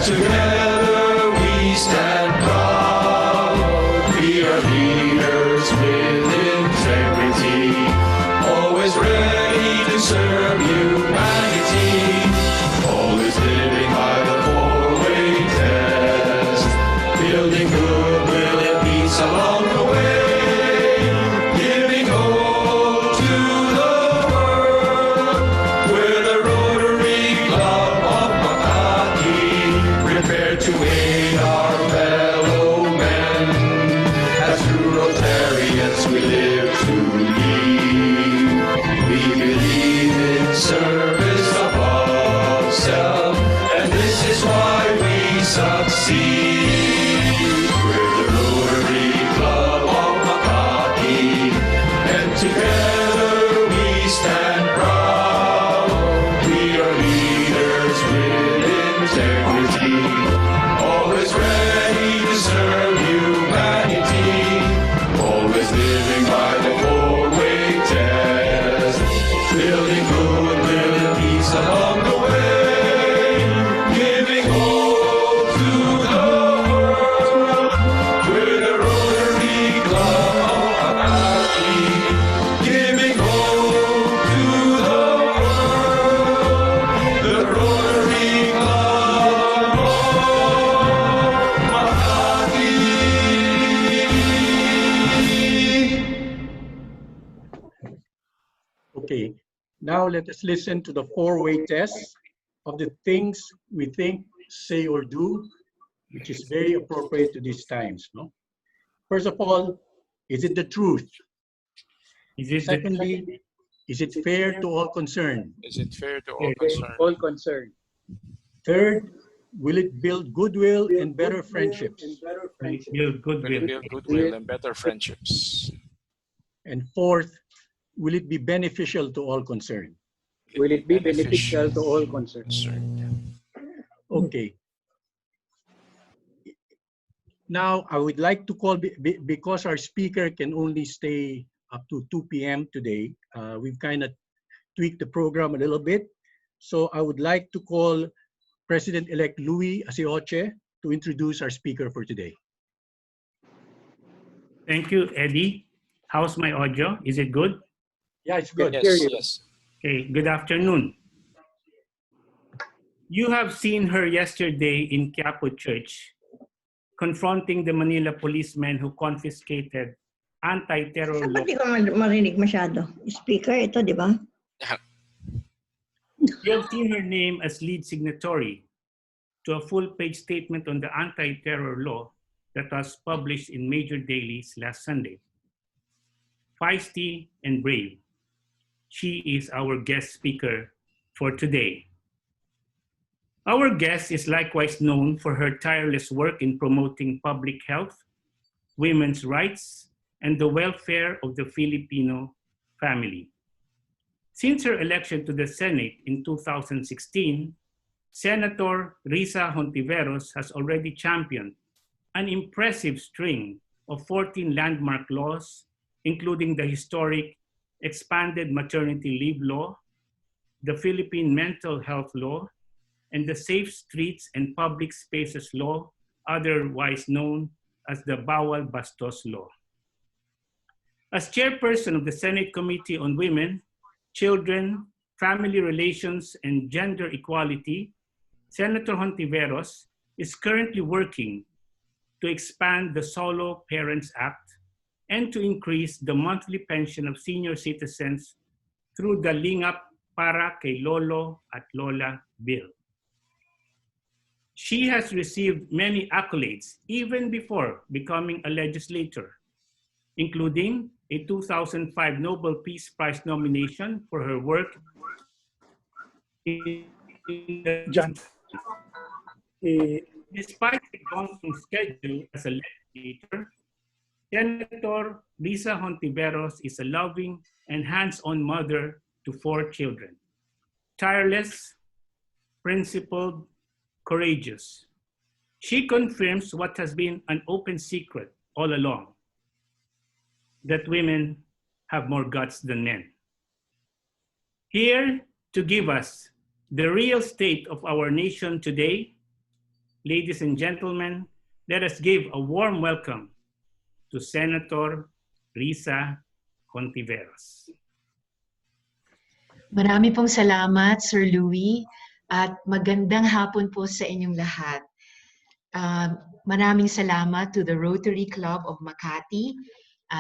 Together we stand proud. We are leaders with integrity, always ready to serve humanity, always living by the four-way test, building goodwill and peace along the way, giving hope to the world with a Rotary Club of Makati, prepared to aid our fellow men, as true Rotarians we live to lead. We believe in service above self, and this is why we succeed. We're the Rotary Club of Makati, and together we stand proud. We are leaders with integrity, always ready to serve humanity, always living by the four-way test, building goodwill and peace along the way, giving hope to the world with the Rotary Club of Makati, giving hope to the world, the Rotary Club of Makati. Okay, now let us listen to the four-way test of the things we think, say, or do, which is very appropriate to these times. No? First of all, is it the truth? Secondly, is it fair to all concerned? Is it fair to all concerned? All concerned. Third, will it build goodwill and better friendships? Build Will it goodwill. build goodwill and better friendships? And fourth, will it be beneficial to all concerned? Will it be beneficial to all concerned? Okay. Now, I would like to call, because our speaker can only stay up to 2 p.m. today, we've kind of tweaked the program a little bit. So I would like to call President-elect Louis Asioche to introduce our speaker for today. Thank you, Eddie. How's my audio? Is it good? Yeah, it's good. Yes, yes. Okay, good afternoon. You have seen her yesterday in Quiapo Church, confronting the Manila policemen who confiscated anti-terror Saan law. ba di ko marinig masyado? Speaker, ito, di ba? You have seen her name as lead signatory to a full-page statement on the anti-terror law that was published in major dailies last Sunday. Feisty and brave, she is our guest speaker for today. Our guest is likewise known for her tireless work in promoting public health, women's rights, and the welfare of the Filipino family. Since her election to the Senate in 2016, Senator Risa Hontiveros has already championed an impressive string of 14 landmark laws, including the historic Expanded Maternity Leave Law, the Philippine Mental Health Law, and the Safe Streets and Public Spaces Law, otherwise known as the Bawal Bastos Law. As chairperson of the Senate Committee on Women, Children, Family Relations, and Gender Equality, Senator Hontiveros is currently working to expand the Solo Parents Act and to increase the monthly pension of senior citizens through the Lingap Para Kay Lolo at Lola bill. She has received many accolades even before becoming a legislator, including a 2005 Nobel Peace Prize nomination for her work in in the John. Despite a daunting schedule as a legislator, Senator Risa Hontiveros is a loving and hands-on mother to 4 children. Tireless, principled, courageous. She confirms what has been an open secret all along, that women have more guts than men. Here to give us the real state of our nation today, ladies and gentlemen, let us give a warm welcome to Senator Risa Hontiveros. Marami pong salamat, Sir Louie, at magandang hapon po sa inyong lahat. Maraming salamat to the Rotary Club of Makati,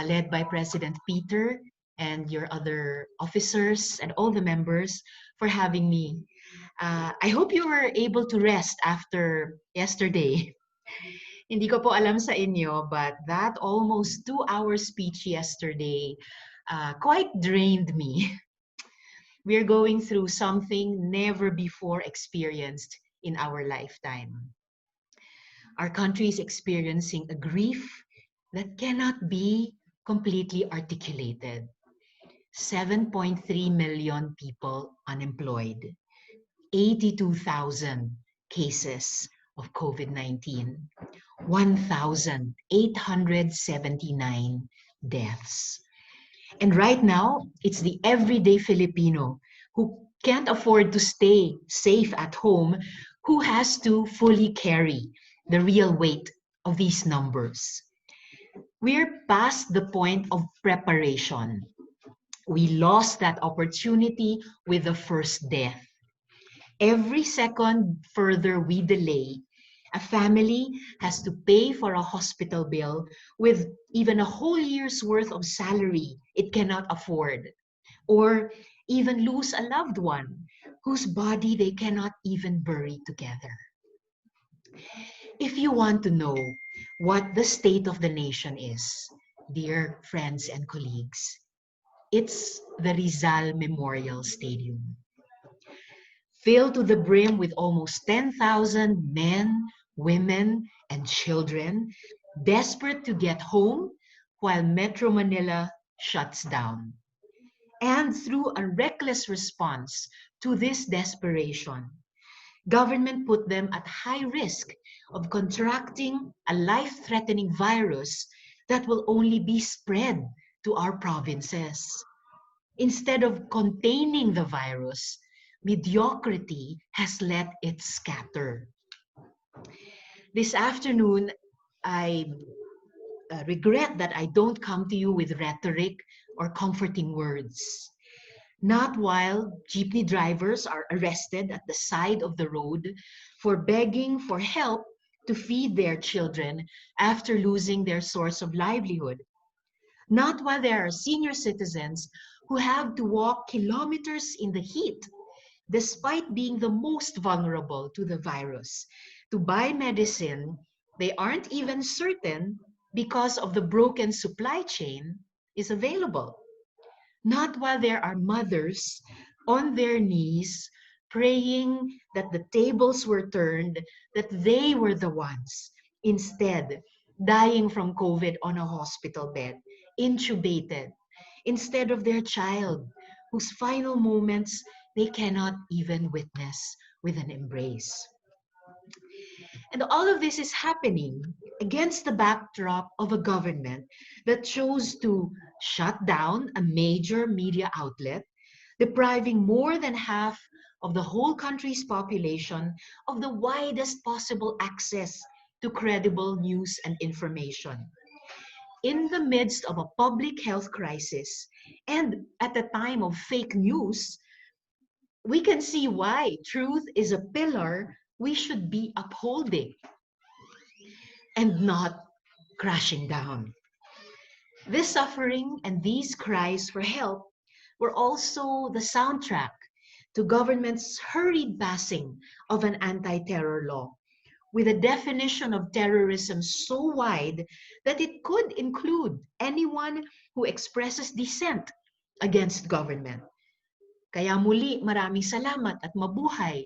led by President Peter and your other officers and all the members for having me. I hope you were able to rest after yesterday. Hindi ko po alam sa inyo, but that almost 2-hour speech yesterday quite drained me. We're going through something never before experienced in our lifetime. Our country is experiencing a grief that cannot be completely articulated. 7.3 million people unemployed, 82,000 cases of COVID-19, 1,879 deaths. And right now, it's the everyday Filipino who can't afford to stay safe at home who has to fully carry the real weight of these numbers. We're past the point of preparation. We lost that opportunity with the first death. Every second further we delay, a family has to pay for a hospital bill with even a whole year's worth of salary it cannot afford, or even lose a loved one whose body they cannot even bury together. If you want to know what the state of the nation is, dear friends and colleagues, it's the Rizal Memorial Stadium. Filled to the brim with almost 10,000 men, women, and children desperate to get home while Metro Manila shuts down. And through a reckless response to this desperation, government put them at high risk of contracting a life-threatening virus that will only be spread to our provinces. Instead of containing the virus, mediocrity has let it scatter. This afternoon, I regret that I don't come to you with rhetoric or comforting words. Not while jeepney drivers are arrested at the side of the road for begging for help to feed their children after losing their source of livelihood. Not while there are senior citizens who have to walk kilometers in the heat despite being the most vulnerable to the virus. To buy medicine, they aren't even certain because of the broken supply chain is available. Not while there are mothers on their knees praying that the tables were turned, that they were the ones instead dying from COVID on a hospital bed, intubated, instead of their child whose final moments they cannot even witness with an embrace. And all of this is happening against the backdrop of a government that chose to shut down a major media outlet, depriving more than half of the whole country's population of the widest possible access to credible news and information. In the midst of a public health crisis and at a time of fake news, we can see why truth is a pillar we should be upholding and not crashing down. This suffering and these cries for help were also the soundtrack to government's hurried passing of an anti-terror law with a definition of terrorism so wide that it could include anyone who expresses dissent against government. Kaya muli, maraming salamat at mabuhay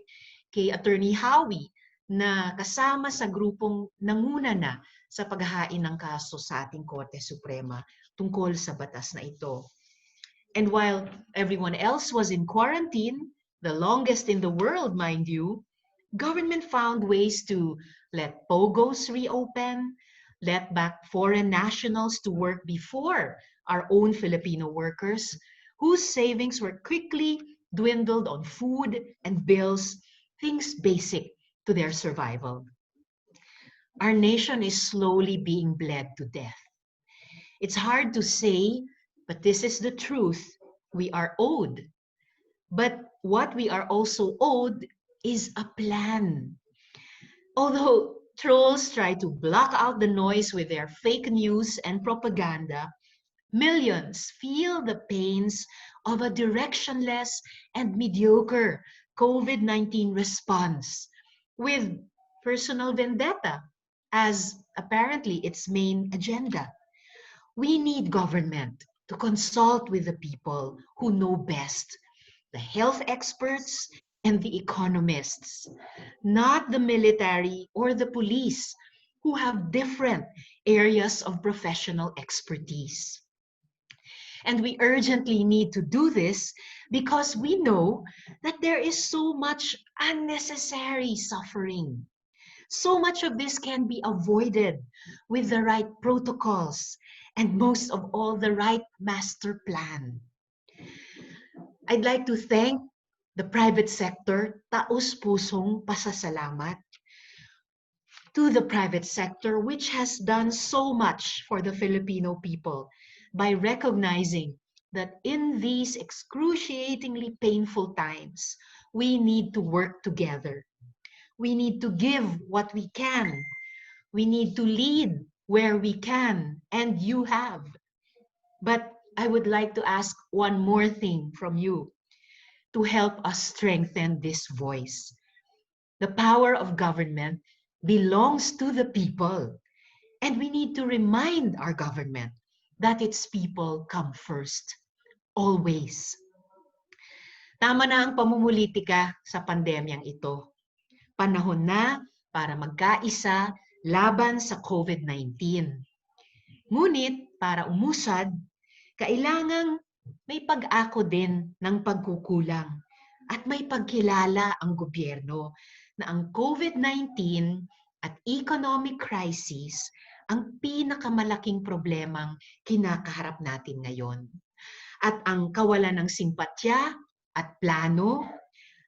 kay Attorney Howie na kasama sa grupong nanguna na sa paghahain ng kaso sa ating Korte Suprema tungkol sa batas na ito. And while everyone else was in quarantine, the longest in the world, mind you, government found ways to let POGOs reopen, let back foreign nationals to work before our own Filipino workers, whose savings were quickly dwindled on food and bills, things basic to their survival. Our nation is slowly being bled to death. It's hard to say, but this is the truth. We are owed. But what we are also owed is a plan. Although trolls try to block out the noise with their fake news and propaganda, millions feel the pains of a directionless and mediocre COVID-19 response, with personal vendetta as apparently its main agenda. We need government to consult with the people who know best, the health experts and the economists, not the military or the police, who have different areas of professional expertise. And we urgently need to do this because we know that there is so much unnecessary suffering. So much of this can be avoided with the right protocols and most of all, the right master plan. I'd like to thank the private sector, taos-pusong pasasalamat to the private sector, which has done so much for the Filipino people by recognizing that in these excruciatingly painful times, we need to work together. We need to give what we can. We need to lead where we can, and you have. But I would like to ask one more thing from you to help us strengthen this voice. The power of government belongs to the people, and we need to remind our government that its people come first, always. Tama na ang pamumulitika sa pandemyang ito. Panahon na para magkaisa laban sa COVID-19. Ngunit para umusad, kailangang may pag-ako din ng pagkukulang at may pagkilala ang gobyerno na ang COVID-19 at economic crisis ang pinakamalaking problemang kinakaharap natin ngayon. At ang kawalan ng simpatya at plano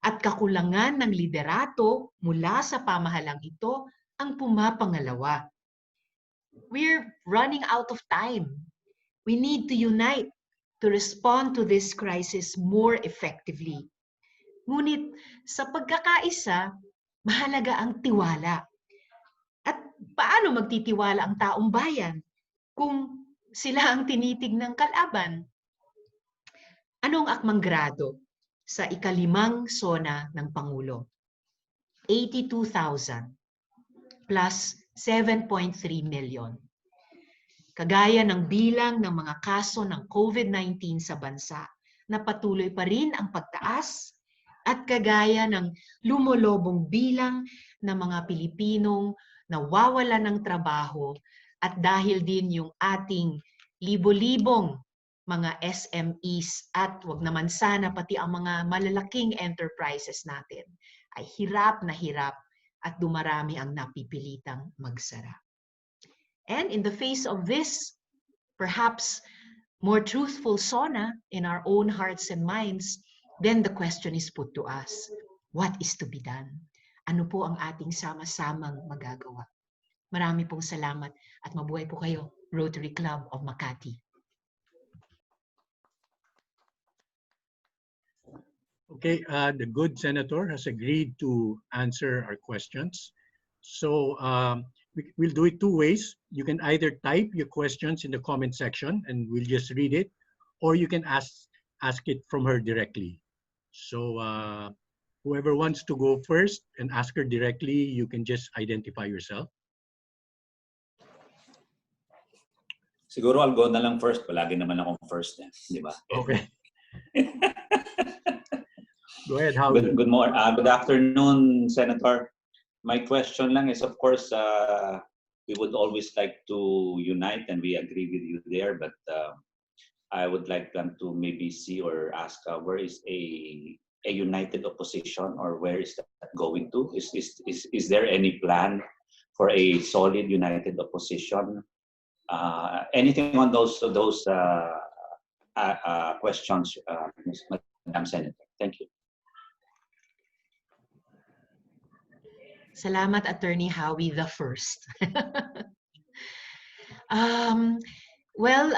at kakulangan ng liderato mula sa pamahalang ito ang pumapangalawa. We're running out of time. We need to unite to respond to this crisis more effectively. Ngunit sa pagkakaisa, mahalaga ang tiwala. At paano magtitiwala ang taong bayan kung sila ang tinitig ng kalaban? Anong akmang grado sa ikalimang sona ng Pangulo? 82,000 plus 7.3 million. Kagaya ng bilang ng mga kaso ng COVID-19 sa bansa na patuloy pa rin ang pagtaas at kagaya ng lumolobong bilang ng mga Pilipinong nawawala ng trabaho at dahil din yung ating libo-libong mga SMEs at wag naman sana pati ang mga malalaking enterprises natin ay hirap at dumarami ang napipilitang magsara. And in the face of this, perhaps more truthful SONA in our own hearts and minds, then the question is put to us, what is to be done? Ano po ang ating sama-samang magagawa? Marami pong salamat at mabuhay po kayo, Rotary Club of Makati. Okay, the good senator has agreed to answer our questions. So we'll do it two ways. You can either type your questions in the comment section and we'll just read it, or you can ask it from her directly. So whoever wants to go first and ask her directly, you can just identify yourself. Siguro I'll go na lang first. Palagi naman akong first. Di ba? Okay. Go ahead, Howie. Good afternoon, Senator. My question lang is, of course, we would always like to unite, and we agree with you there. But I would like them to maybe see or ask, where is a united opposition, or where is that going to? Is there any plan for a solid united opposition? Anything on those questions, Madam Senator? Thank you. Salamat, Attorney Howie the first. Well,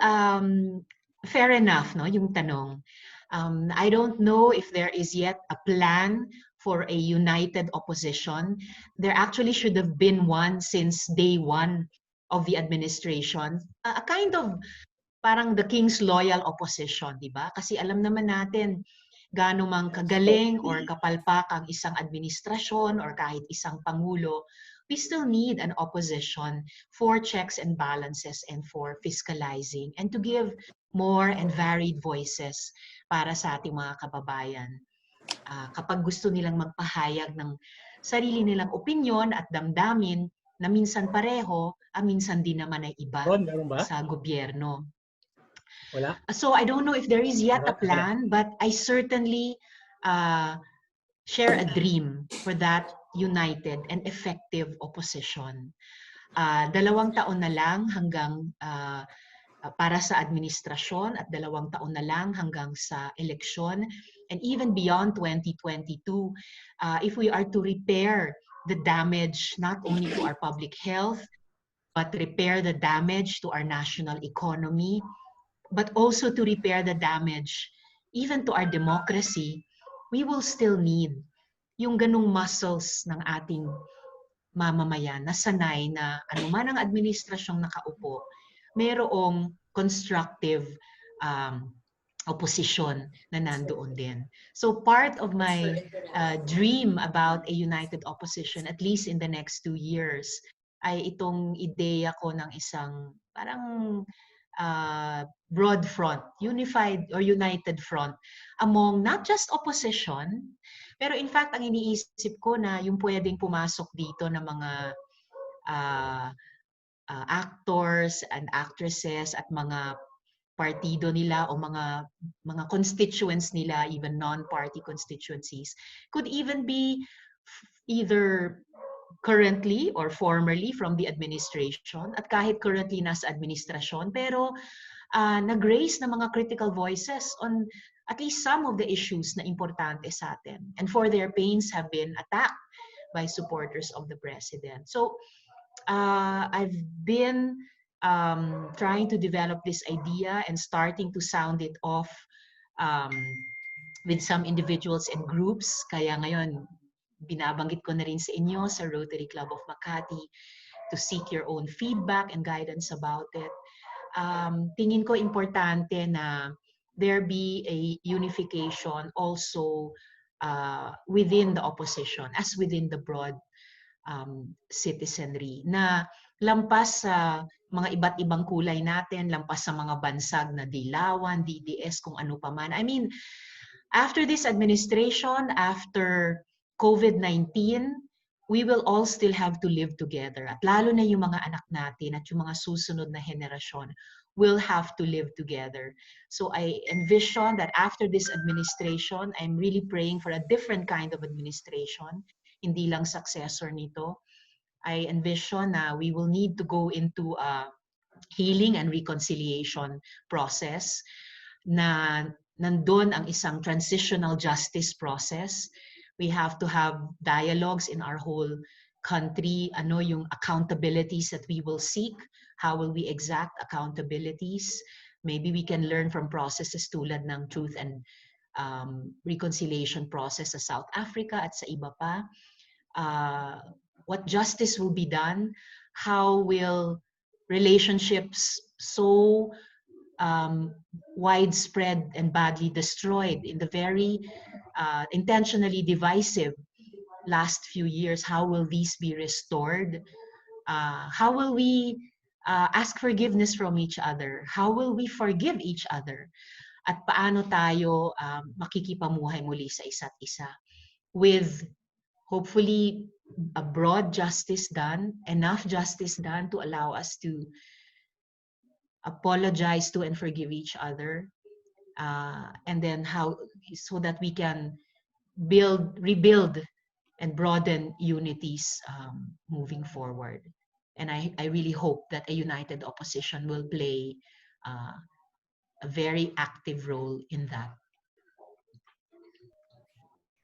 fair enough, no, yung tanong. I don't know if there is yet a plan for a united opposition. There actually should have been one since day one of the administration. A kind of parang the king's loyal opposition, di ba? Kasi alam naman natin, gaano mang kagaling or kapalpak ang isang administrasyon or kahit isang pangulo, we still need an opposition for checks and balances and for fiscalizing and to give more and varied voices para sa ating mga kababayan. Kapag gusto nilang magpahayag ng sarili nilang opinyon at damdamin na minsan pareho, minsan din naman ay iba sa gobyerno. Wala? So I don't know if there is yet a plan, but I certainly share a dream for that united and effective opposition. 2 taon na lang hanggang para sa administrasyon at 2 taon na lang hanggang sa eleksyon, and even beyond 2022, if we are to repair the damage not only to our public health, but repair the damage to our national economy, but also to repair the damage even to our democracy, we will still need yung ganung muscles ng ating mamamayan na sanay na anuman ang administrasyong nakaupo, mayroong constructive opposition na nandoon din. So part of my dream about a united opposition, at least in the next 2 years, ay itong ideya ko ng isang parang broad front, unified or united front among not just opposition, pero in fact, ang iniisip ko na yung pwedeng pumasok dito ng mga actors and actresses at mga partido nila o mga constituents nila, even non-party constituencies, could even be either currently or formerly from the administration at kahit currently nasa administrasyon, pero nag-raise na mga critical voices on at least some of the issues na importante sa atin, and for their pains have been attacked by supporters of the president. So I've been trying to develop this idea and starting to sound it off with some individuals and groups. Kaya ngayon, binabanggit ko na rin sa inyo sa Rotary Club of Makati to seek your own feedback and guidance about it. Tingin ko importante na there be a unification also within the opposition as within the broad citizenry, na lampas sa mga iba't ibang kulay natin, lampas sa mga bansag na dilawan, DDS, kung ano pa man. I mean, after this administration, after COVID-19, we will all still have to live together. At lalo na yung mga anak natin at yung mga susunod na henerasyon will have to live together. So I envision that after this administration, I'm really praying for a different kind of administration, hindi lang successor nito. I envision na we will need to go into a healing and reconciliation process, na nandun ang isang transitional justice process. We have to have dialogues in our whole country. Ano yung accountabilities that we will seek? How will we exact accountabilities? Maybe we can learn from processes tulad ng truth and reconciliation process sa South Africa at sa iba pa. What justice will be done? How will relationships so widespread and badly destroyed in the very intentionally divisive last few years, how will these be restored? How will we ask forgiveness from each other? How will we forgive each other? at paano tayo makikipamuhay muli sa isa't isa with hopefully a broad justice done, enough justice done to allow us to apologize to and forgive each other, and then how so that we can rebuild and broaden unities moving forward. And I really hope that a united opposition will play a very active role in that.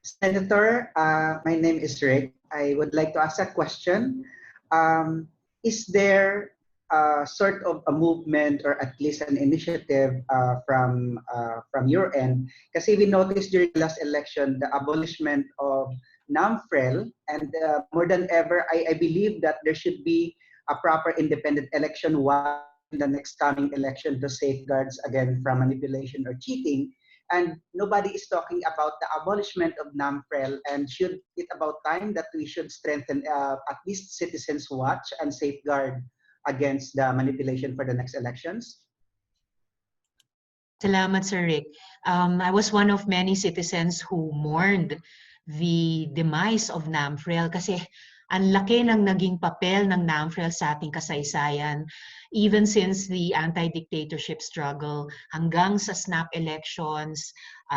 Senator, my name is Rick. I would like to ask a question. Is there sort of a movement or at least an initiative from your end? Kasi we noticed during the last election the abolishment of NAMFREL, and more than ever, I believe that there should be a proper independent election in the next coming election to safeguards again from manipulation or cheating. And nobody is talking about the abolishment of NAMFREL, and should it about time that we should strengthen at least Citizens Watch and safeguard against the manipulation for the next elections? Salamat, Sir Rick. I was one of many citizens who mourned the demise of NAMFREL kasi ang laki ng naging papel ng NAMFREL sa ating kasaysayan, even since the anti-dictatorship struggle hanggang sa snap elections,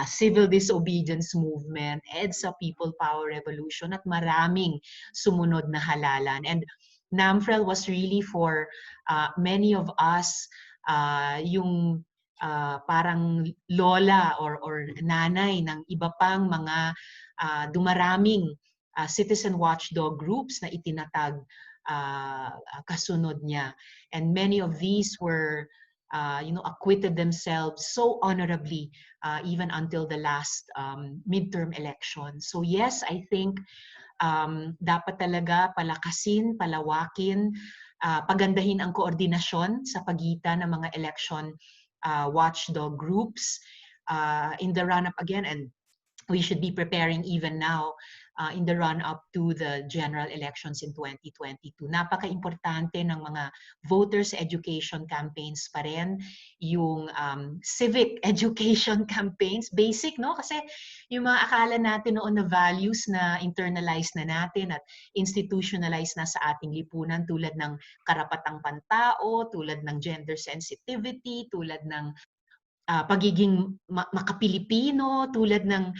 civil disobedience movement, EDSA People Power Revolution, at maraming sumunod na halalan. And NAMFREL was really for many of us yung parang lola or nanay ng iba pang mga dumaraming citizen watchdog groups na itinatag kasunod niya. And many of these were acquitted themselves so honorably even until the last midterm election. So yes, I think dapat talaga palakasin, palawakin, pagandahin ang koordinasyon sa pagitan ng mga election watchdog groups in the run-up again, and we should be preparing even now in the run-up to the general elections in 2022. Napaka-importante ng mga voters education campaigns pa rin, yung civic education campaigns, basic, no? Kasi yung mga akala natin noon na values na internalized na natin at institutionalized na sa ating lipunan, tulad ng karapatang pantao, tulad ng gender sensitivity, tulad ng pagiging makapilipino, tulad ng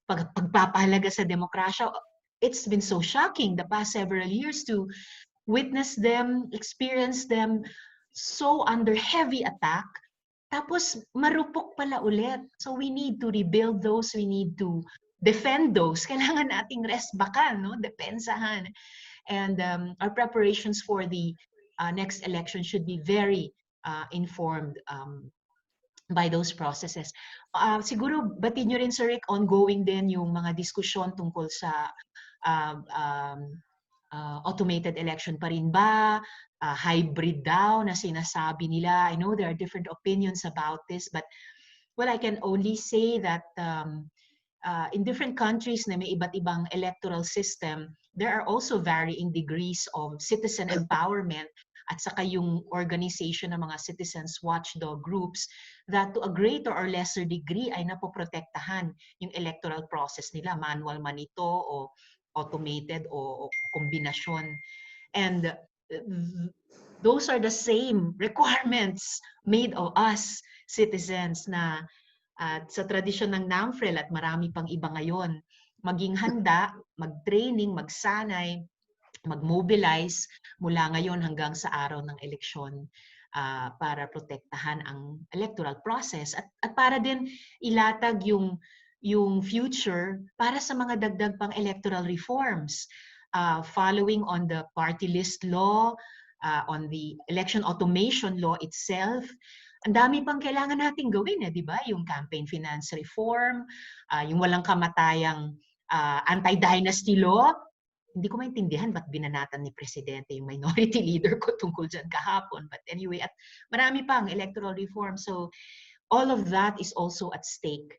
pagpapahalaga sa demokrasya. It's been so shocking the past several years to witness them, experience them so under heavy attack, tapos marupok pala ulit. So we need to rebuild those, we need to defend those. Kailangan nating resbakan, no? Depensahan. And our preparations for the next election should be very informed by those processes. Siguro batid nyo rin, Sir Rick, ongoing din yung mga diskusyon tungkol sa automated election pa rin ba? Hybrid daw na sinasabi nila. I know there are different opinions about this, but well, I can only say that in different countries na may iba't ibang electoral system, there are also varying degrees of citizen empowerment at saka yung organization ng mga citizens watchdog groups that to a greater or lesser degree ay napoprotektahan yung electoral process nila, manual man ito o automated o kombinasyon. And those are the same requirements made of us citizens na sa tradisyon ng NAMFREL at marami pang iba ngayon, maging handa, mag-training, magsanay, mag-mobilize mula ngayon hanggang sa araw ng eleksyon para protektahan ang electoral process at para din ilatag yung future para sa mga dagdag pang electoral reforms following on the party list law, on the election automation law itself. Ang dami pang kailangan nating gawin, di ba? Yung campaign finance reform, yung walang kamatayang anti-dynasty law. Hindi ko maintindihan ba't binanatan ni Presidente yung minority leader ko tungkol dyan kahapon. But anyway, at marami pang electoral reform. So all of that is also at stake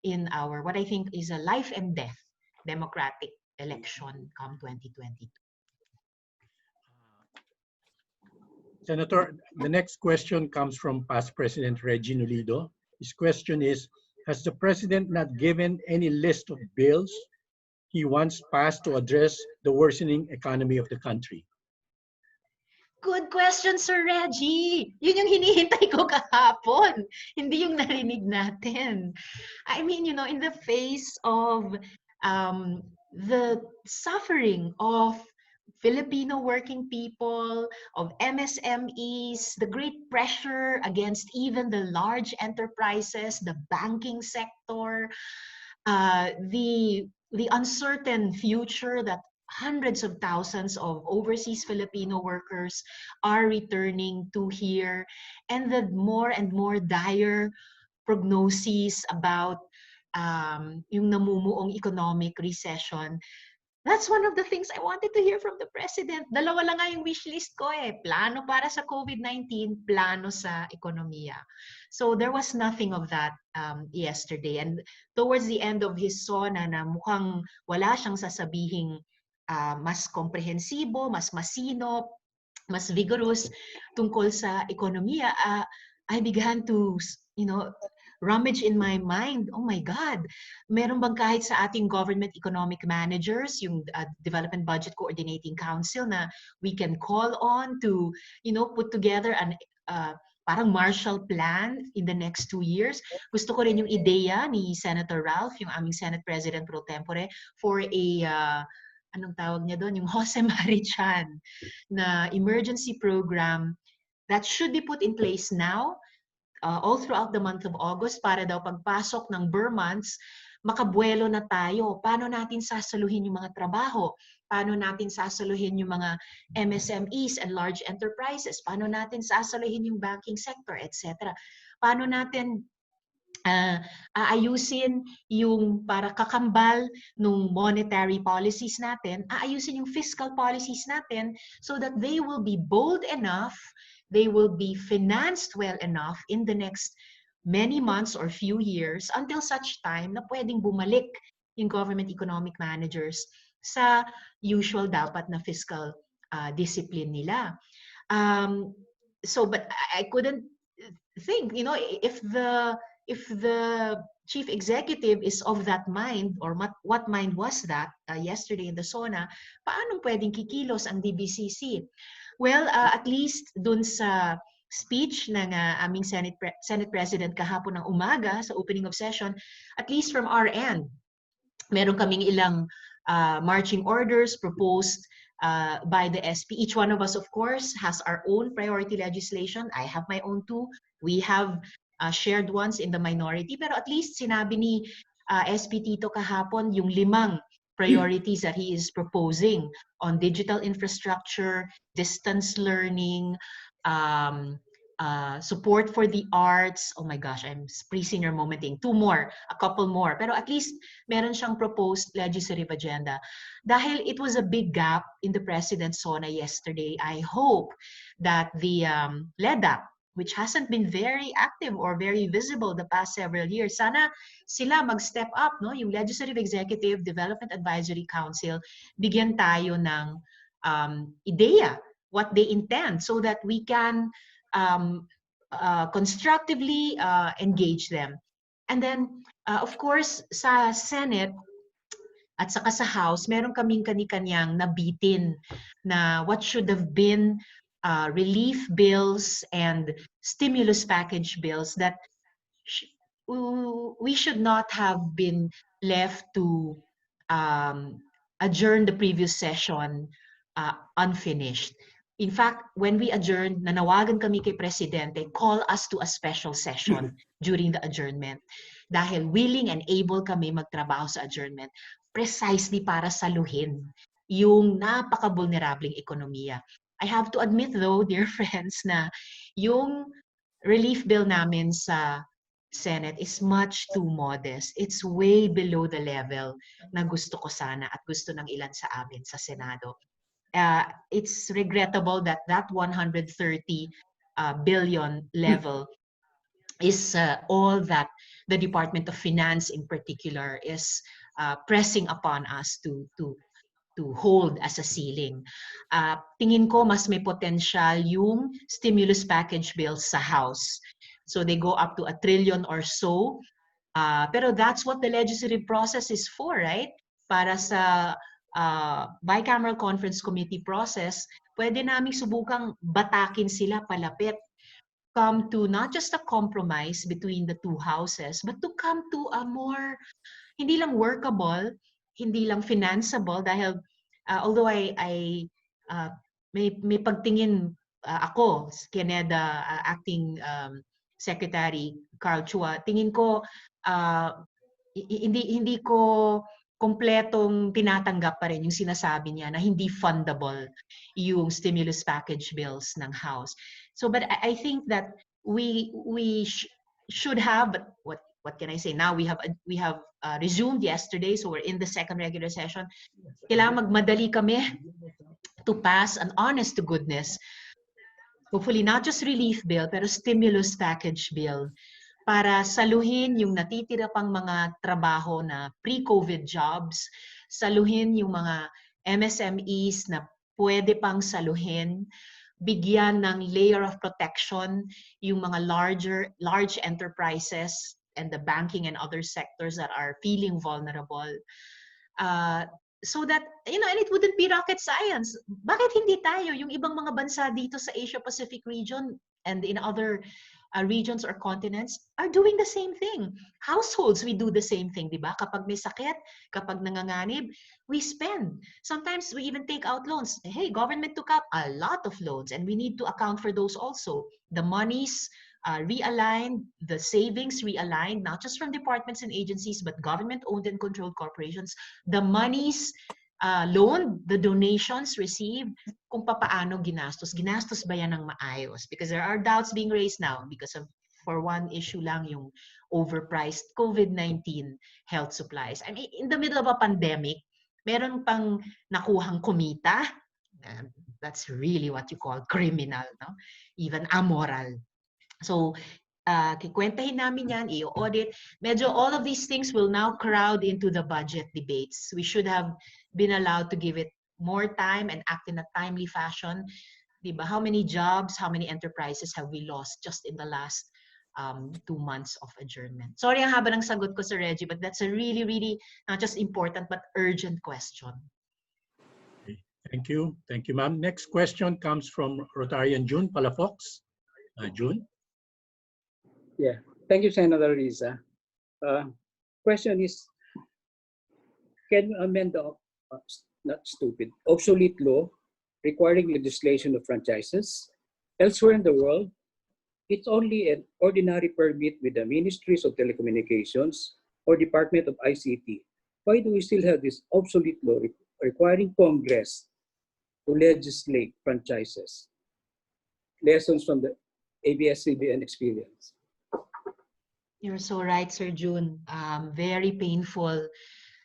in our, what I think is a life and death democratic election come 2022. Senator, the next question comes from past President Reggie Nolido. His question is, has the President not given any list of bills he wants passed to address the worsening economy of the country? Good question, Sir Reggie. Yun yung hinihintay ko kahapon. Hindi yung narinig natin. I mean, you know, in the face of the suffering of Filipino working people, of MSMEs, the great pressure against even the large enterprises, the banking sector, the uncertain future that hundreds of thousands of overseas Filipino workers are returning to here, and the more and more dire prognoses about yung namumuong economic recession. That's one of the things I wanted to hear from the President. Dalawa lang nga yung wish list ko eh. Plano para sa COVID-19, plano sa ekonomiya. So there was nothing of that yesterday. And towards the end of his SONA na mukhang wala siyang sasabihing mas komprehensibo, mas masinop, mas vigorous tungkol sa ekonomiya, I began to, you know, rummage in my mind. Oh my God, meron bang kahit sa ating government economic managers, yung Development Budget Coordinating Council na we can call on to, you know, put together an parang Marshall Plan in the next 2 years. Gusto ko rin yung ideya ni Senator Ralph, yung aming Senate President pro tempore, for a anong tawag niya doon, yung Jose Marichan na emergency program that should be put in place now, all throughout the month of August, para daw pagpasok ng Burr months, makabuelo na tayo. Paano natin sasaluhin yung mga trabaho? Paano natin sasaluhin yung mga MSMEs and large enterprises? Paano natin sasaluhin yung banking sector, etc.? Paano natin aayusin yung para kakambal nung monetary policies natin, aayusin yung fiscal policies natin so that they will be bold enough, they will be financed well enough in the next many months or few years until such time na pwedeng bumalik yung government economic managers sa usual dapat na fiscal discipline nila. But I couldn't think, you know, if the chief executive is of that mind, or what mind was that yesterday in the SONA, paano pwedeng kikilos ang DBCC? Well, at least dun sa speech ng aming Senate President kahapon ng umaga sa opening of session, at least from our end, meron kaming ilang marching orders proposed by the SP. Each one of us, of course, has our own priority legislation. I have my own too. We have shared ones in the minority, pero at least sinabi ni SP Tito kahapon yung 5 priorities that he is proposing on digital infrastructure, distance learning, support for the arts. Oh my gosh, I'm pre-senior momenting. 2 more, a couple more. Pero at least meron siyang proposed legislative agenda. Dahil it was a big gap in the President's SONA yesterday, I hope that the LEDAC, which hasn't been very active or very visible the past several years, sana sila mag-step up, no? Yung Legislative Executive Development Advisory Council, bigyan tayo ng ideya, what they intend, so that we can constructively engage them. And then, of course, sa Senate at saka sa House, meron kaming kani-kanyang nabitin na what should have been relief bills and stimulus package bills that we should not have been left to adjourn the previous session unfinished. In fact, when we adjourned, nanawagan kami kay Presidente, call us to a special session during the adjournment. Dahil willing and able kami magtrabaho sa adjournment precisely para saluhin yung napaka-vulnerableng ekonomiya. I have to admit though, dear friends, na yung relief bill namin sa Senate is much too modest. It's way below the level na gusto ko sana at gusto ng ilan sa amin sa Senado. It's regrettable that 130 billion level is all that the Department of Finance in particular is pressing upon us to hold as a ceiling. Tingin ko mas may potential yung stimulus package bills sa House. So they go up to 1 trillion or so. Pero that's what the legislative process is for, right? Para sa bicameral conference committee process, pwede naming subukang batakin sila palapit, come to not just a compromise between the two houses, but to come to a more, hindi lang workable, hindi lang financeable, dahil although may pagtingin ako, Canada Acting Secretary Carl Chua, tingin ko hindi ko kompletong tinatanggap pa rin yung sinasabi niya na hindi fundable yung stimulus package bills ng House. So, but I think that we should have, but what can I say? Now we have resumed yesterday, so we're in the second regular session. Kailangan magmadali kami to pass an honest to goodness, hopefully not just relief bill, pero stimulus package bill, para saluhin yung natitira pang mga trabaho na pre-COVID jobs, saluhin yung mga MSMEs na pwede pang saluhin, bigyan ng layer of protection yung mga large enterprises and the banking and other sectors that are feeling vulnerable. So that, and it wouldn't be rocket science. Bakit hindi tayo? Yung ibang mga bansa dito sa Asia-Pacific region and in other regions or continents are doing the same thing. Households, we do the same thing, di ba? Kapag may sakit, kapag nanganganib, we spend. Sometimes we even take out loans. Hey, government took out a lot of loans and we need to account for those also. The monies realigned, the savings realigned, not just from departments and agencies, but government-owned and controlled corporations. The monies loaned, the donations received, kung papaano ginastos. Ginastos ba yan ng maayos? Because there are doubts being raised now because of, for one issue lang, yung overpriced COVID-19 health supplies. I mean, in the middle of a pandemic, meron pang nakuhang kumita. That's really what you call criminal, no? Even amoral. So, kikwentahin namin yan, i-audit. Medyo all of these things will now crowd into the budget debates. We should have been allowed to give it more time and act in a timely fashion. Diba? How many jobs, how many enterprises have we lost just in the last 2 months of adjournment? Sorry ang haba ng sagot ko, Sir Reggie, but that's a really, really not just important but urgent question. Okay. Thank you. Thank you, ma'am. Next question comes from Rotarian June Palafox. June? Yeah, thank you, Senator Risa. Question is, can you amend the, obsolete law requiring legislation of franchises? Elsewhere in the world, it's only an ordinary permit with the Ministries of Telecommunications or Department of ICT. Why do we still have this obsolete law requiring Congress to legislate franchises? Lessons from the ABS-CBN experience. You're so right, Sir June. Very painful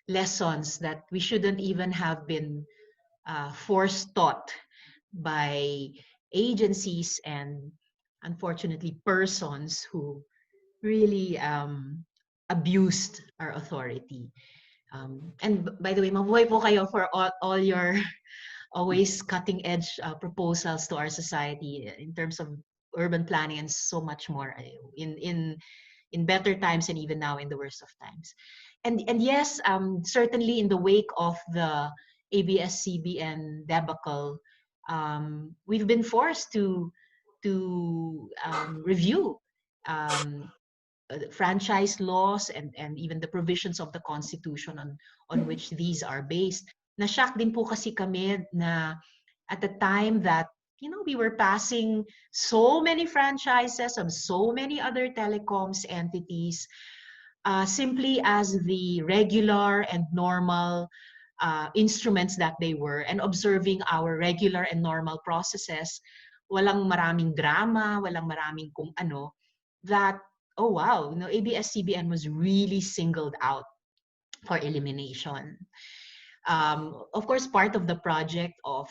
lessons that we shouldn't even have been forced taught by agencies and, unfortunately, persons who really abused our authority. And by the way, mabuhay po kayo for all your always cutting-edge proposals to our society in terms of urban planning and so much more in better times and even now in the worst of times. And yes, certainly in the wake of the ABS-CBN debacle, we've been forced to review franchise laws and even the provisions of the Constitution on which these are based. Na-shock din po kasi kami na at the time that we were passing so many franchises of so many other telecoms entities simply as the regular and normal instruments that they were, and observing our regular and normal processes, walang maraming drama, walang maraming kung ano, that, oh wow, ABS-CBN was really singled out for elimination. Of course, part of the project of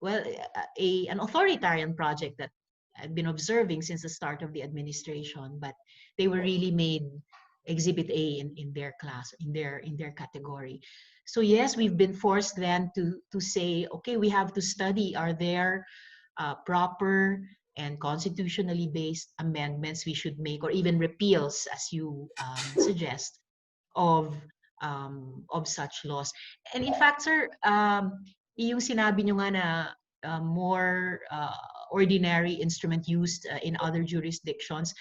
an authoritarian project that I've been observing since the start of the administration, but they were really made Exhibit A in their class, in their category. So yes, we've been forced then to say, okay, we have to study, are there proper and constitutionally based amendments we should make, or even repeals, as you suggest, of such laws. And in fact, sir, yung sinabi nyo nga na more ordinary instrument used in other jurisdictions,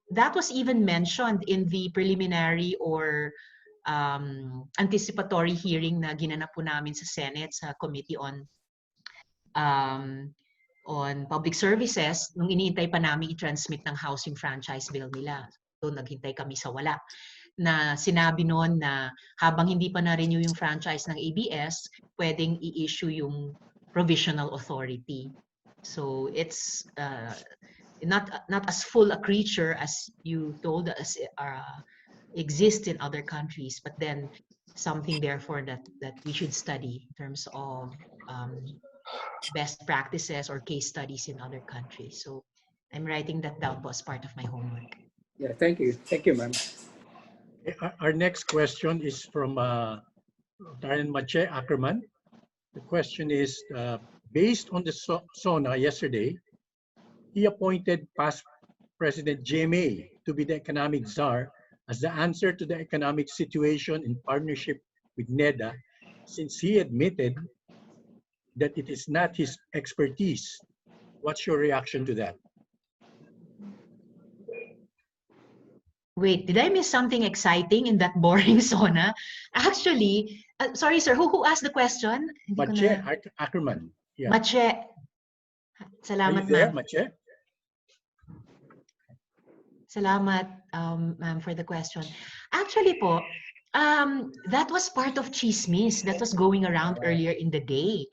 that was even mentioned in the preliminary or anticipatory hearing na ginanap po namin sa Senate, sa Committee on Public Services, nung iniintay pa namin i-transmit ng housing franchise bill nila. So naghintay kami sa wala. Na sinabi noon na habang hindi pa na-renew yung franchise ng ABS, pwedeng i-issue yung provisional authority. So it's not as full a creature as you told us exists in other countries, but then something therefore that we should study in terms of best practices or case studies in other countries. So I'm writing that down as part of my homework. Yeah, thank you. Thank you, ma'am. Our next question is from Darren Mache Ackerman. The question is, based on the SONA yesterday, he appointed past President GMA to be the economic czar as the answer to the economic situation in partnership with NEDA, since he admitted that it is not his expertise. What's your reaction to that? Wait, did I miss something exciting in that boring SONA? Actually, sorry sir, who asked the question? Mache Ackerman. Yeah. Mache. Salamat, Are you there, ma'am. Mache? Salamat, ma'am, for the question. Actually po, that was part of chismis that was going around earlier in the day.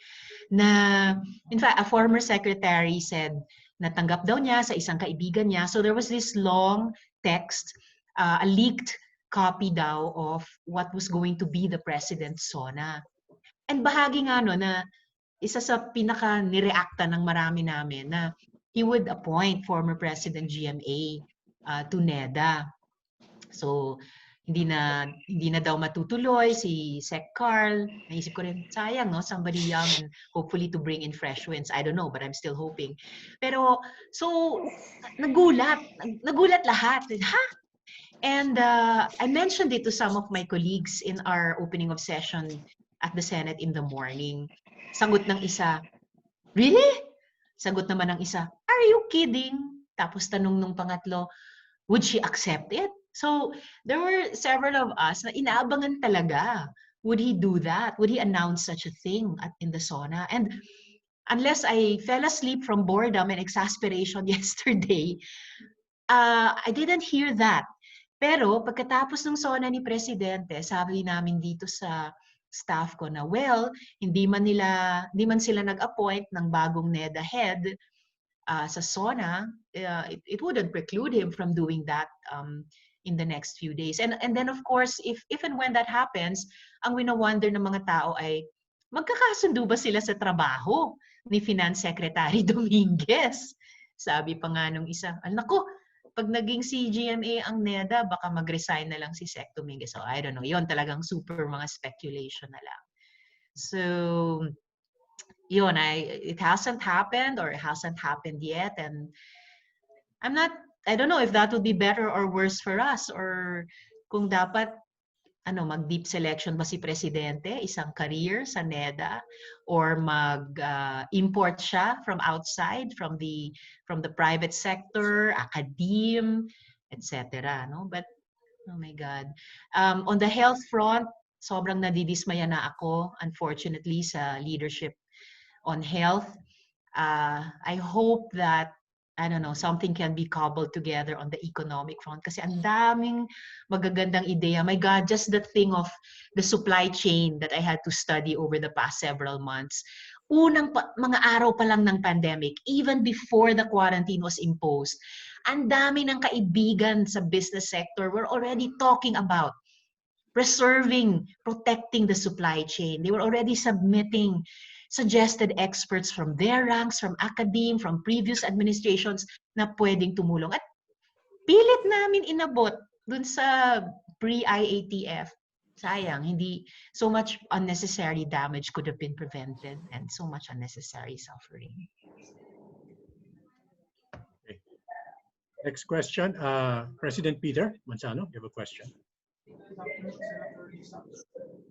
Na, in fact, a former secretary said natanggap daw niya sa isang kaibigan niya. So there was this long text, a leaked copy daw of what was going to be the president's SONA. And bahagi nga no na isa sa pinaka nireacta ng marami namin na he would appoint former President GMA to NEDA. So hindi na daw matutuloy si Sec Carl. Naisip ko rin, sayang, no? Somebody young and hopefully to bring in fresh winds. I don't know, but I'm still hoping. Pero, so, nagulat lahat. Ha? And I mentioned it to some of my colleagues in our opening of session at the Senate in the morning. Sagot ng isa, really? Sagot naman ng isa, are you kidding? Tapos tanong nung pangatlo, would she accept it? So there were several of us na inaabangan talaga. Would he do that? Would he announce such a thing in the SONA? And unless I fell asleep from boredom and exasperation yesterday, I didn't hear that. Pero pagkatapos ng SONA ni Presidente, sabi namin dito sa staff ko na, well, hindi man sila nag-appoint ng bagong NEDA head sa SONA, it wouldn't preclude him from doing that in the next few days. And then of course, if and when that happens, ang wino-wonder ng mga tao ay, magkakasundo ba sila sa trabaho ni Finance Secretary Dominguez? Sabi pa nga nung isa, nako, pag naging si GMA ang NEDA, baka mag-resign na lang si Sec Dominguez. So I don't know, yon talagang super mga speculation na lang. So, yun, it hasn't happened or it hasn't happened yet, and I don't know if that would be better or worse for us, or kung dapat mag-deep selection ba si Presidente, isang career sa NEDA, or mag-import siya from outside, from the private sector, academe, etc. No? But, oh my God. On the health front, sobrang nadidismaya na ako, unfortunately, sa leadership on health. I hope that something can be cobbled together on the economic front kasi ang daming magagandang ideya. My God, just the thing of the supply chain that I had to study over the past several months. Unang mga araw pa lang ng pandemic, even before the quarantine was imposed, ang dami ng kaibigan sa business sector were already talking about preserving, protecting the supply chain. They were already submitting suggested experts from their ranks, from academe, from previous administrations na pwedeng tumulong. At pilit namin inabot dun sa pre-IATF. Sayang, hindi, so much unnecessary damage could have been prevented and so much unnecessary suffering. Okay. Next question, President Peter Manzano, you have a question. Good afternoon, Senator Risa.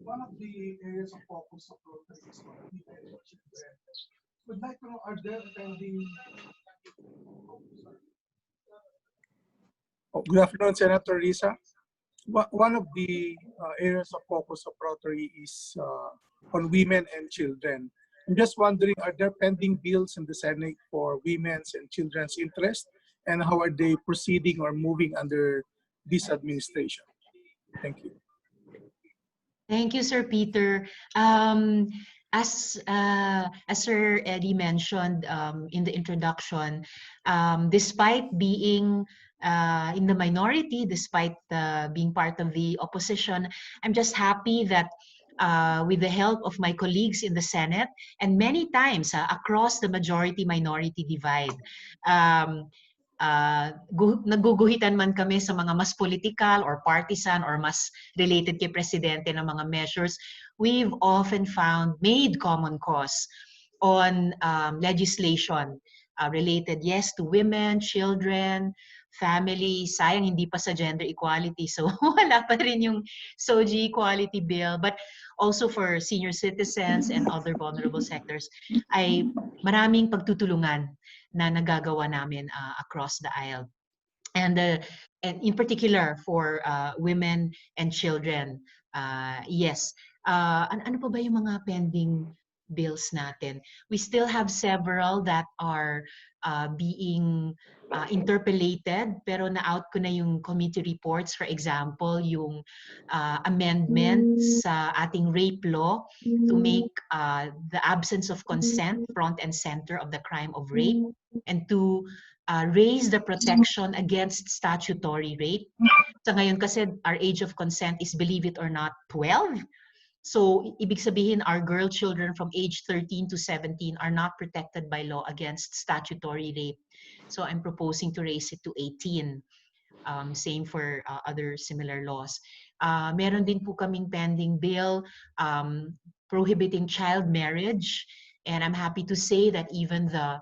One of the areas of focus of Rotary is on women and children. Would like to know, are there pending... Good afternoon, Senator Risa. One of the areas of focus of Rotary is on women and children. I'm just wondering, are there pending bills in the Senate for women's and children's interest? And how are they proceeding or moving under this administration? Thank you. Thank you, Sir Peter. As Sir Eddie mentioned in the introduction, despite being in the minority, despite being part of the opposition, I'm just happy that with the help of my colleagues in the Senate and many times across the majority-minority divide, naguguhitan man kami sa mga mas political or partisan or mas related kay presidente ng mga measures, we've often made common cause on legislation related, yes, to women, children, family. Sayang hindi pa sa gender equality, so wala pa rin yung SOGI equality bill, but also for senior citizens and other vulnerable sectors, ay maraming pagtutulungan na nagagawa namin across the aisle. And in particular for women and children, yes. Ano pa ba yung mga pending bills natin? We still have several that are being interpellated, pero na-out ko na yung committee reports. For example, yung amendments sa ating rape law to make the absence of consent front and center of the crime of rape, and to raise the protection against statutory rape. Sa ngayon kasi, our age of consent is, believe it or not, 12. So, ibig sabihin, our girl children from age 13 to 17 are not protected by law against statutory rape. So, I'm proposing to raise it to 18. Same for other similar laws. Meron din po kaming pending bill prohibiting child marriage. And I'm happy to say that even the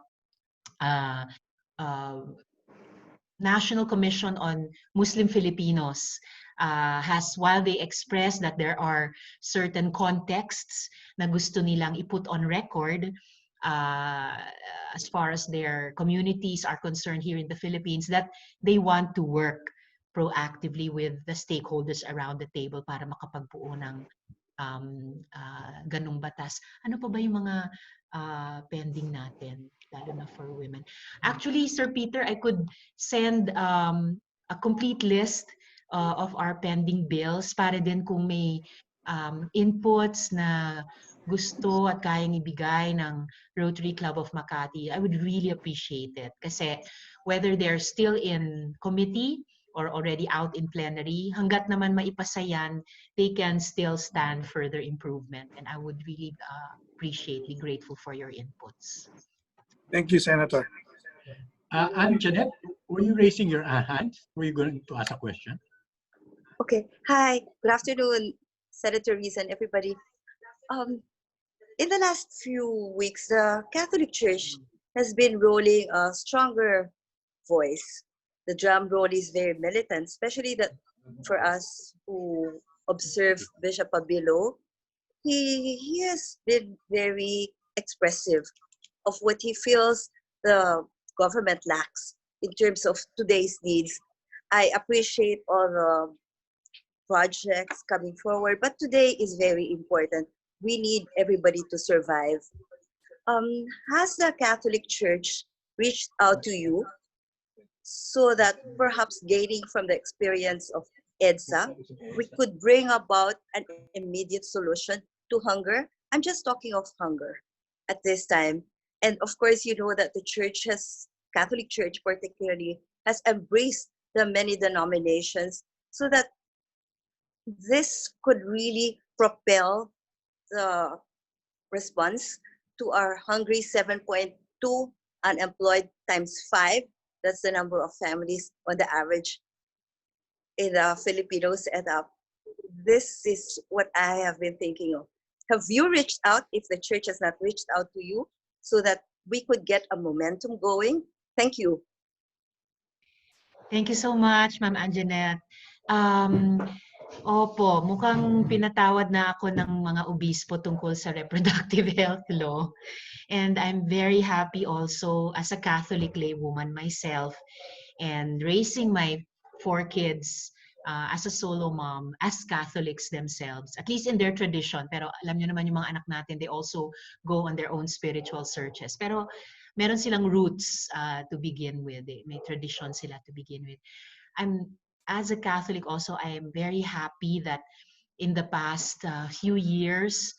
National Commission on Muslim Filipinos has, while they express that there are certain contexts na gusto nilang iput on record as far as their communities are concerned here in the Philippines, that they want to work proactively with the stakeholders around the table para makapagbuo ng ganung batas. Ano pa ba yung mga pending natin, lalo na for women? Actually, Sir Peter, I could send a complete list of our pending bills para din kung may inputs na gusto at kayang ibigay ng Rotary Club of Makati. I would really appreciate it. Kasi whether they're still in committee or already out in plenary, hanggat naman maipasa yan, they can still stand further improvement. And I would really appreciate, be grateful for your inputs. Thank you, Senator. Anne Janet, were you raising your hand? Were you going to ask a question? Okay. Hi. Good afternoon, Senator Risa and everybody. In the last few weeks, the Catholic Church has been rolling a stronger voice. The drum roll is very militant, especially that for us who observe Bishop Abilo. He has been very expressive of what he feels the government lacks in terms of today's needs. I appreciate all the projects coming forward, but today is very important. We need everybody to survive. Has the Catholic Church reached out to you so that perhaps gaining from the experience of EDSA, we could bring about an immediate solution to hunger? I'm just talking of hunger at this time. And of course, you know that the church Catholic Church particularly, has embraced the many denominations so that this could really propel the response to our hungry 7.2 unemployed times 5 That's the number of families on the average in the Filipinos. And this is what I have been thinking of. Have you reached out, if the church has not reached out to you, so that we could get a momentum going? Thank you. Thank you so much, Ma'am Anjanette. Opo, mukhang pinatawad na ako ng mga obispo tungkol sa reproductive health law. And I'm very happy also as a Catholic laywoman myself and raising my 4 kids as a solo mom, as Catholics themselves, at least in their tradition. Pero alam nyo naman yung mga anak natin, they also go on their own spiritual searches. Pero meron silang roots to begin with. May tradition sila to begin with. As a Catholic also, I am very happy that in the past few years,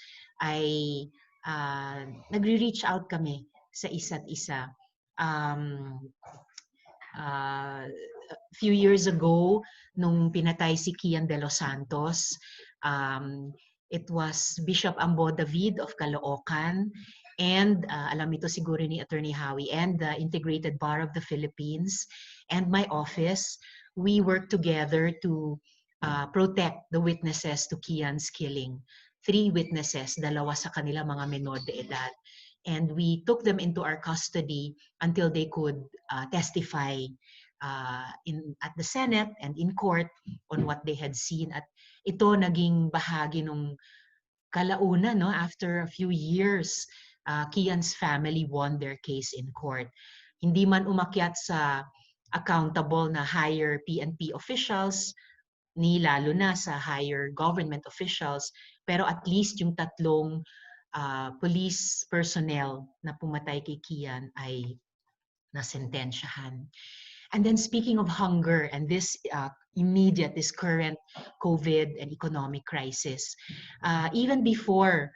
nagre-reach out kami sa isa't isa. A few years ago, nung pinatay si Kian de los Santos, it was Bishop Ambo David of Caloocan, and alam ito siguro ni Attorney Howie, and the Integrated Bar of the Philippines, and my office. We worked together to protect the witnesses to Kian's killing. 3 witnesses, 2 sa kanila mga menor de edad. And we took them into our custody until they could testify at the Senate and in court on what they had seen. At ito naging bahagi nung kalaunan, no? After a few years, Kian's family won their case in court. Hindi man umakyat sa accountable na higher PNP officials, ni lalo na sa higher government officials, pero at least yung 3 police personnel na pumatay kay Kian ay nasentensyahan. And then speaking of hunger and this current COVID and economic crisis, even before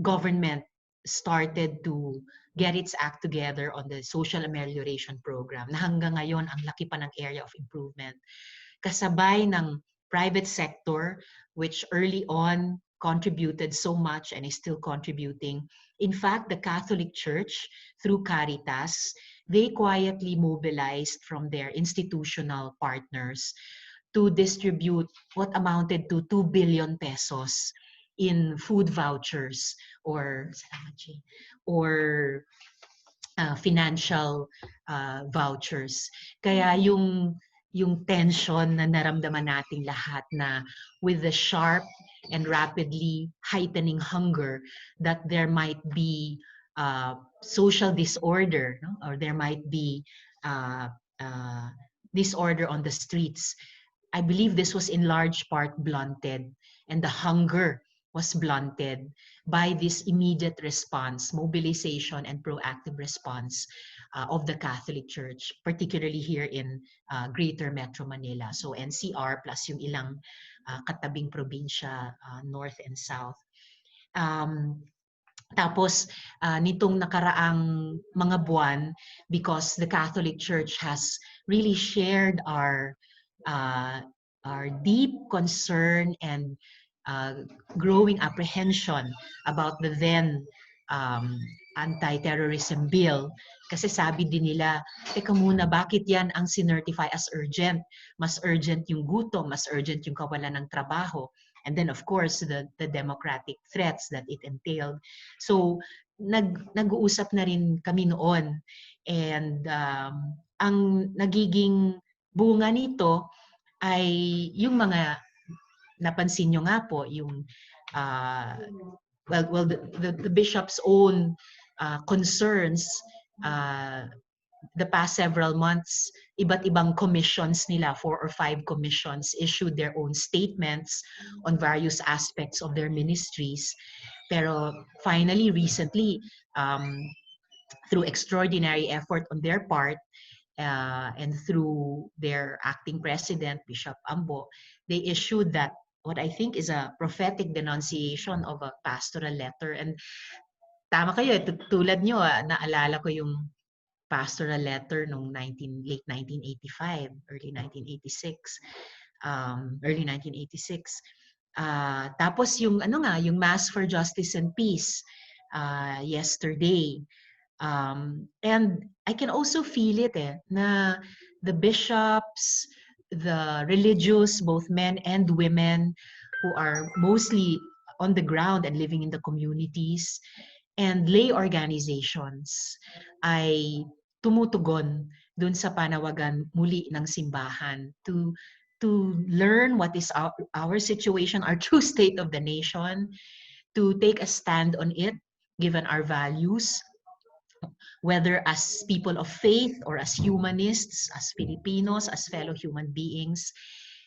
government started to get its act together on the social amelioration program, na hanggang ngayon ang laki pa ng area of improvement, kasabay ng private sector, which early on contributed so much and is still contributing. In fact, the Catholic Church, through Caritas, they quietly mobilized from their institutional partners to distribute what amounted to 2 billion pesos in food vouchers or financial vouchers. Kaya yung tension na naramdaman nating lahat na with the sharp and rapidly heightening hunger, that there might be social disorder, no? Or there might be disorder on the streets. I believe this was in large part blunted, and the hunger was blunted by this immediate response, mobilization and proactive response of the Catholic Church, particularly here in Greater Metro Manila. So NCR plus yung ilang katabing probinsya, north and south. Tapos nitong nakaraang mga buwan, because the Catholic Church has really shared our deep concern and growing apprehension about the then anti-terrorism bill. Kasi sabi din nila, teka muna, bakit yan ang sinertify as urgent? Mas urgent yung gutom, mas urgent yung kawalan ng trabaho. And then of course, the democratic threats that it entailed. So, nag-uusap na rin kami noon. And ang nagiging bunga nito ay yung mga napansin nyo nga po, yung the bishop's own concerns, the past several months, iba't ibang commissions nila, 4 or 5 commissions, issued their own statements on various aspects of their ministries. Pero finally, recently, through extraordinary effort on their part, and through their acting president, Bishop Ambo, they issued that what I think is a prophetic denunciation of a pastoral letter. And tama kayo, tulad nyo, naalala ko yung pastoral letter nung late 1985, early 1986. Tapos yung yung Mass for Justice and Peace yesterday, And I can also feel it na the bishops, the religious, both men and women who are mostly on the ground and living in the communities, and lay organizations ay tumutugon dun sa panawagan muli ng simbahan to learn what is our situation, our true state of the nation, to take a stand on it given our values, whether as people of faith or as humanists, as Filipinos, as fellow human beings,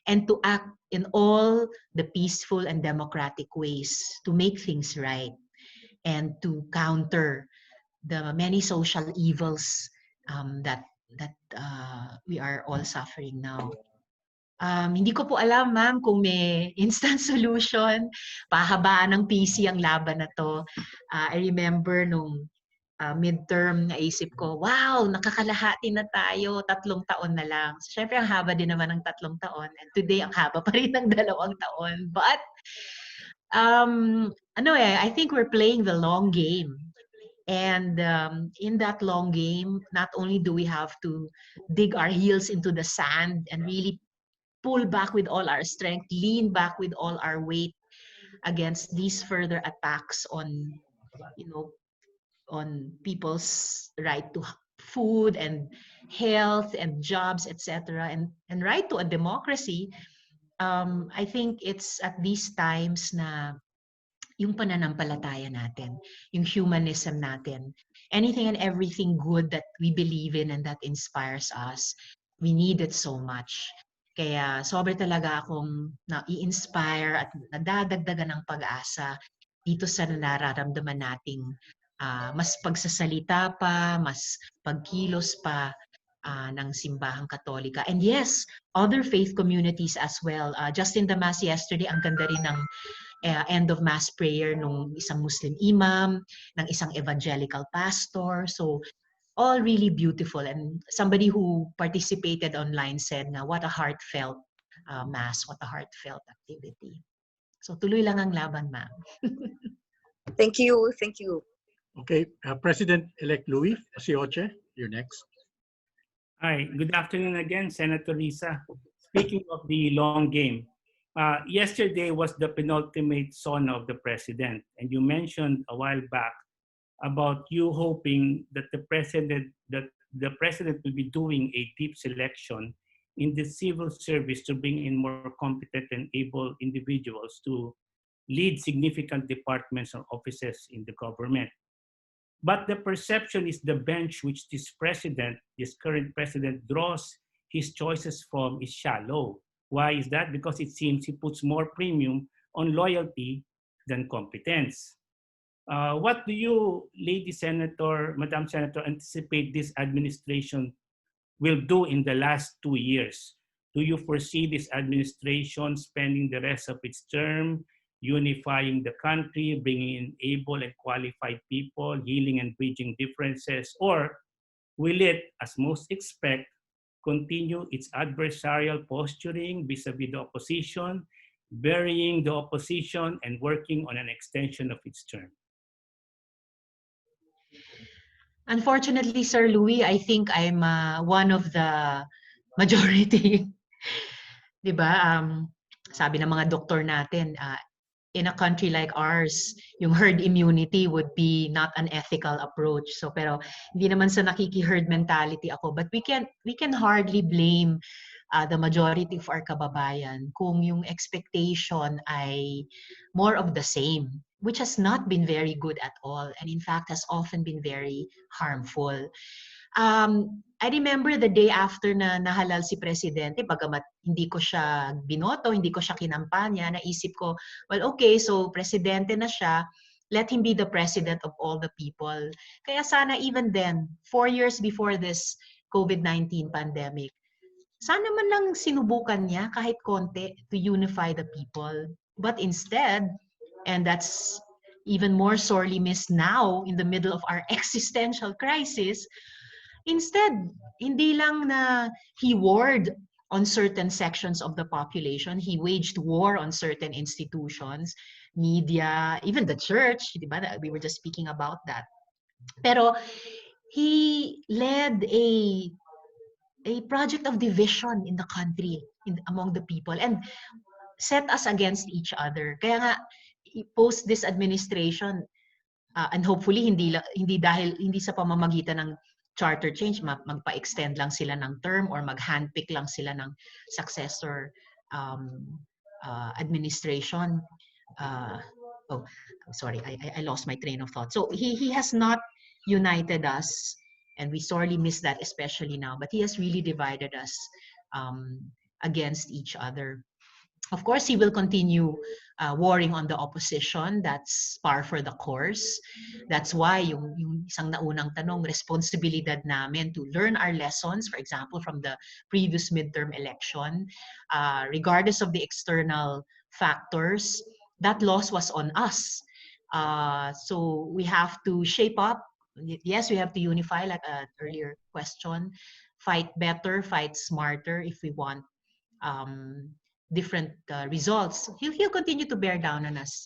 and to act in all the peaceful and democratic ways to make things right and to counter the many social evils that we are all suffering now. Hindi ko po alam, ma'am, kung may instant solution. Pahabaan ng PC ang laban na to. I remember nung midterm, naisip ko, wow, nakakalahati na tayo, 3 taon na lang. So, syempre, ang haba din naman ng 3 taon. And today, ang haba pa rin ng 2 taon. But, I think we're playing the long game. And in that long game, not only do we have to dig our heels into the sand and really pull back with all our strength, lean back with all our weight against these further attacks on, on people's right to food and health and jobs, etc., and right to a democracy. I think it's at these times na yung pananampalataya natin, yung humanism natin, anything and everything good that we believe in and that inspires us, we need it so much. Kaya sobra talaga akong na-i-inspire at nadadagdagan ng pag-asa dito sa nararamdaman nating mas pagsasalita pa, mas pagkilos pa ng simbahang Katolika. And yes, other faith communities as well. Just in the Mass yesterday, ang ganda rin ng end of Mass prayer nung isang Muslim imam, ng isang evangelical pastor. So, all really beautiful. And somebody who participated online said na what a heartfelt Mass, what a heartfelt activity. So, tuloy lang ang laban, ma'am. Thank you. Thank you. Okay, President-elect Louis Osioche, you're next. Hi, good afternoon again, Senator Risa. Speaking of the long game, yesterday was the penultimate son of the president, and you mentioned a while back about you hoping that the president will be doing a deep selection in the civil service to bring in more competent and able individuals to lead significant departments or offices in the government. But the perception is the bench which this current president draws his choices from is shallow. Why is that? Because it seems he puts more premium on loyalty than competence. What do you, Lady Senator, Madam Senator, anticipate this administration will do in the last 2 years? Do you foresee this administration spending the rest of its term unifying the country, bringing in able and qualified people, healing and bridging differences? Or will it, as most expect, continue its adversarial posturing vis-a-vis the opposition, burying the opposition and working on an extension of its term? Unfortunately, Sir Louis, I think I'm one of the majority. Diba? Sabi ng mga doktor natin, in a country like ours, yung herd immunity would be not an ethical approach. So, pero hindi naman sa nakiki-herd mentality ako. But we can hardly blame the majority of our kababayan kung yung expectation ay more of the same, which has not been very good at all, and in fact has often been very harmful. I remember the day after na nahalal si Presidente, bagamat hindi ko siya binoto, hindi ko siya kinampanya, naisip ko, well, okay, so Presidente na siya, let him be the President of all the people. Kaya sana even then, 4 years before this COVID-19 pandemic, sana man lang sinubukan niya kahit konti to unify the people. But instead, and that's even more sorely missed now in the middle of our existential crisis, instead, hindi lang na he warred on certain sections of the population, he waged war on certain institutions, media, even the church, diba? We were just speaking about that. Pero he led a project of division in the country, among the people, and set us against each other. Kaya nga, post this administration, and hopefully hindi sa pamamagitan ng charter change, magpa-extend lang sila ng term or mag-handpick lang sila ng successor administration. Oh, sorry, I lost my train of thought. So he has not united us, and we sorely miss that, especially now. But he has really divided us against each other. Of course, he will continue warring on the opposition. That's par for the course. That's why yung isang naunang tanong, responsibilidad namin to learn our lessons, for example, from the previous midterm election, regardless of the external factors, that loss was on us. So we have to shape up. Yes, we have to unify, like an earlier question, fight better, fight smarter if we want different results. He'll continue to bear down on us,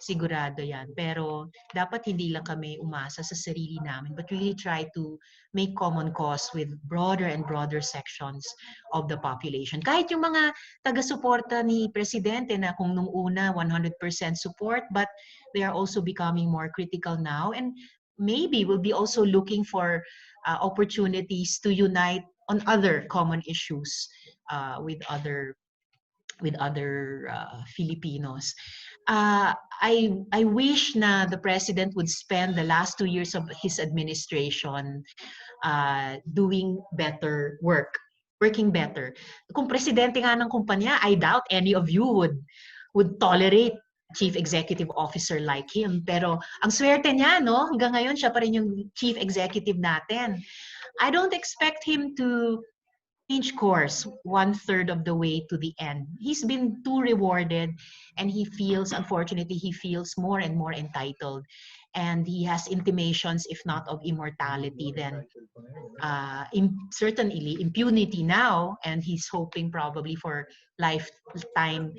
sigurado yan. Pero dapat hindi lang kami umasa sa sarili namin, but really try to make common cause with broader and broader sections of the population. Kahit yung mga taga-suporta ni Presidente na kung nung una 100% support, but they are also becoming more critical now, and maybe we'll be also looking for opportunities to unite on other common issues with other Filipinos. I wish na the president would spend the last 2 years of his administration doing better work, working better. Kung presidente nga ng kumpanya, I doubt any of you would tolerate chief executive officer like him. Pero ang swerte niya, no? Hanggang ngayon, siya pa rin yung chief executive natin. I don't expect him to change course 1/3 of the way to the end. He's been too rewarded, and unfortunately, he feels more and more entitled. And he has intimations, if not of immortality, then certainly impunity now, and he's hoping probably for lifetime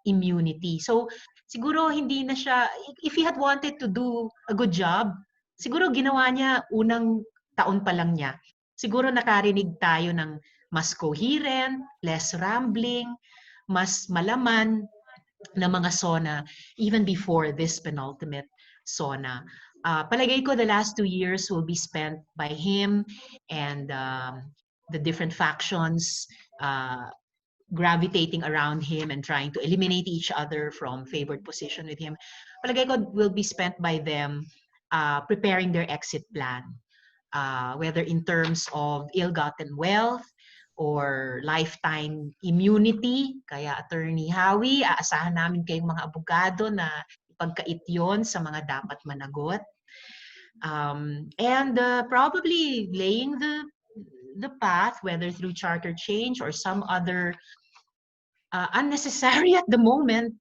immunity. So siguro hindi na siya, if he had wanted to do a good job, siguro ginawa niya unang taon pa lang niya. Siguro nakarinig tayo ng mas coherent, less rambling, mas malaman na mga SONA even before this penultimate SONA. Palagay ko the last 2 years will be spent by him and the different factions gravitating around him and trying to eliminate each other from favored position with him. Palagay ko will be spent by them preparing their exit plan. Whether in terms of ill-gotten wealth or lifetime immunity. Kaya Attorney Howie, aasahan namin kayong mga abogado na ipagkait yon sa mga dapat managot. And probably laying the path, whether through charter change or some other unnecessary at the moment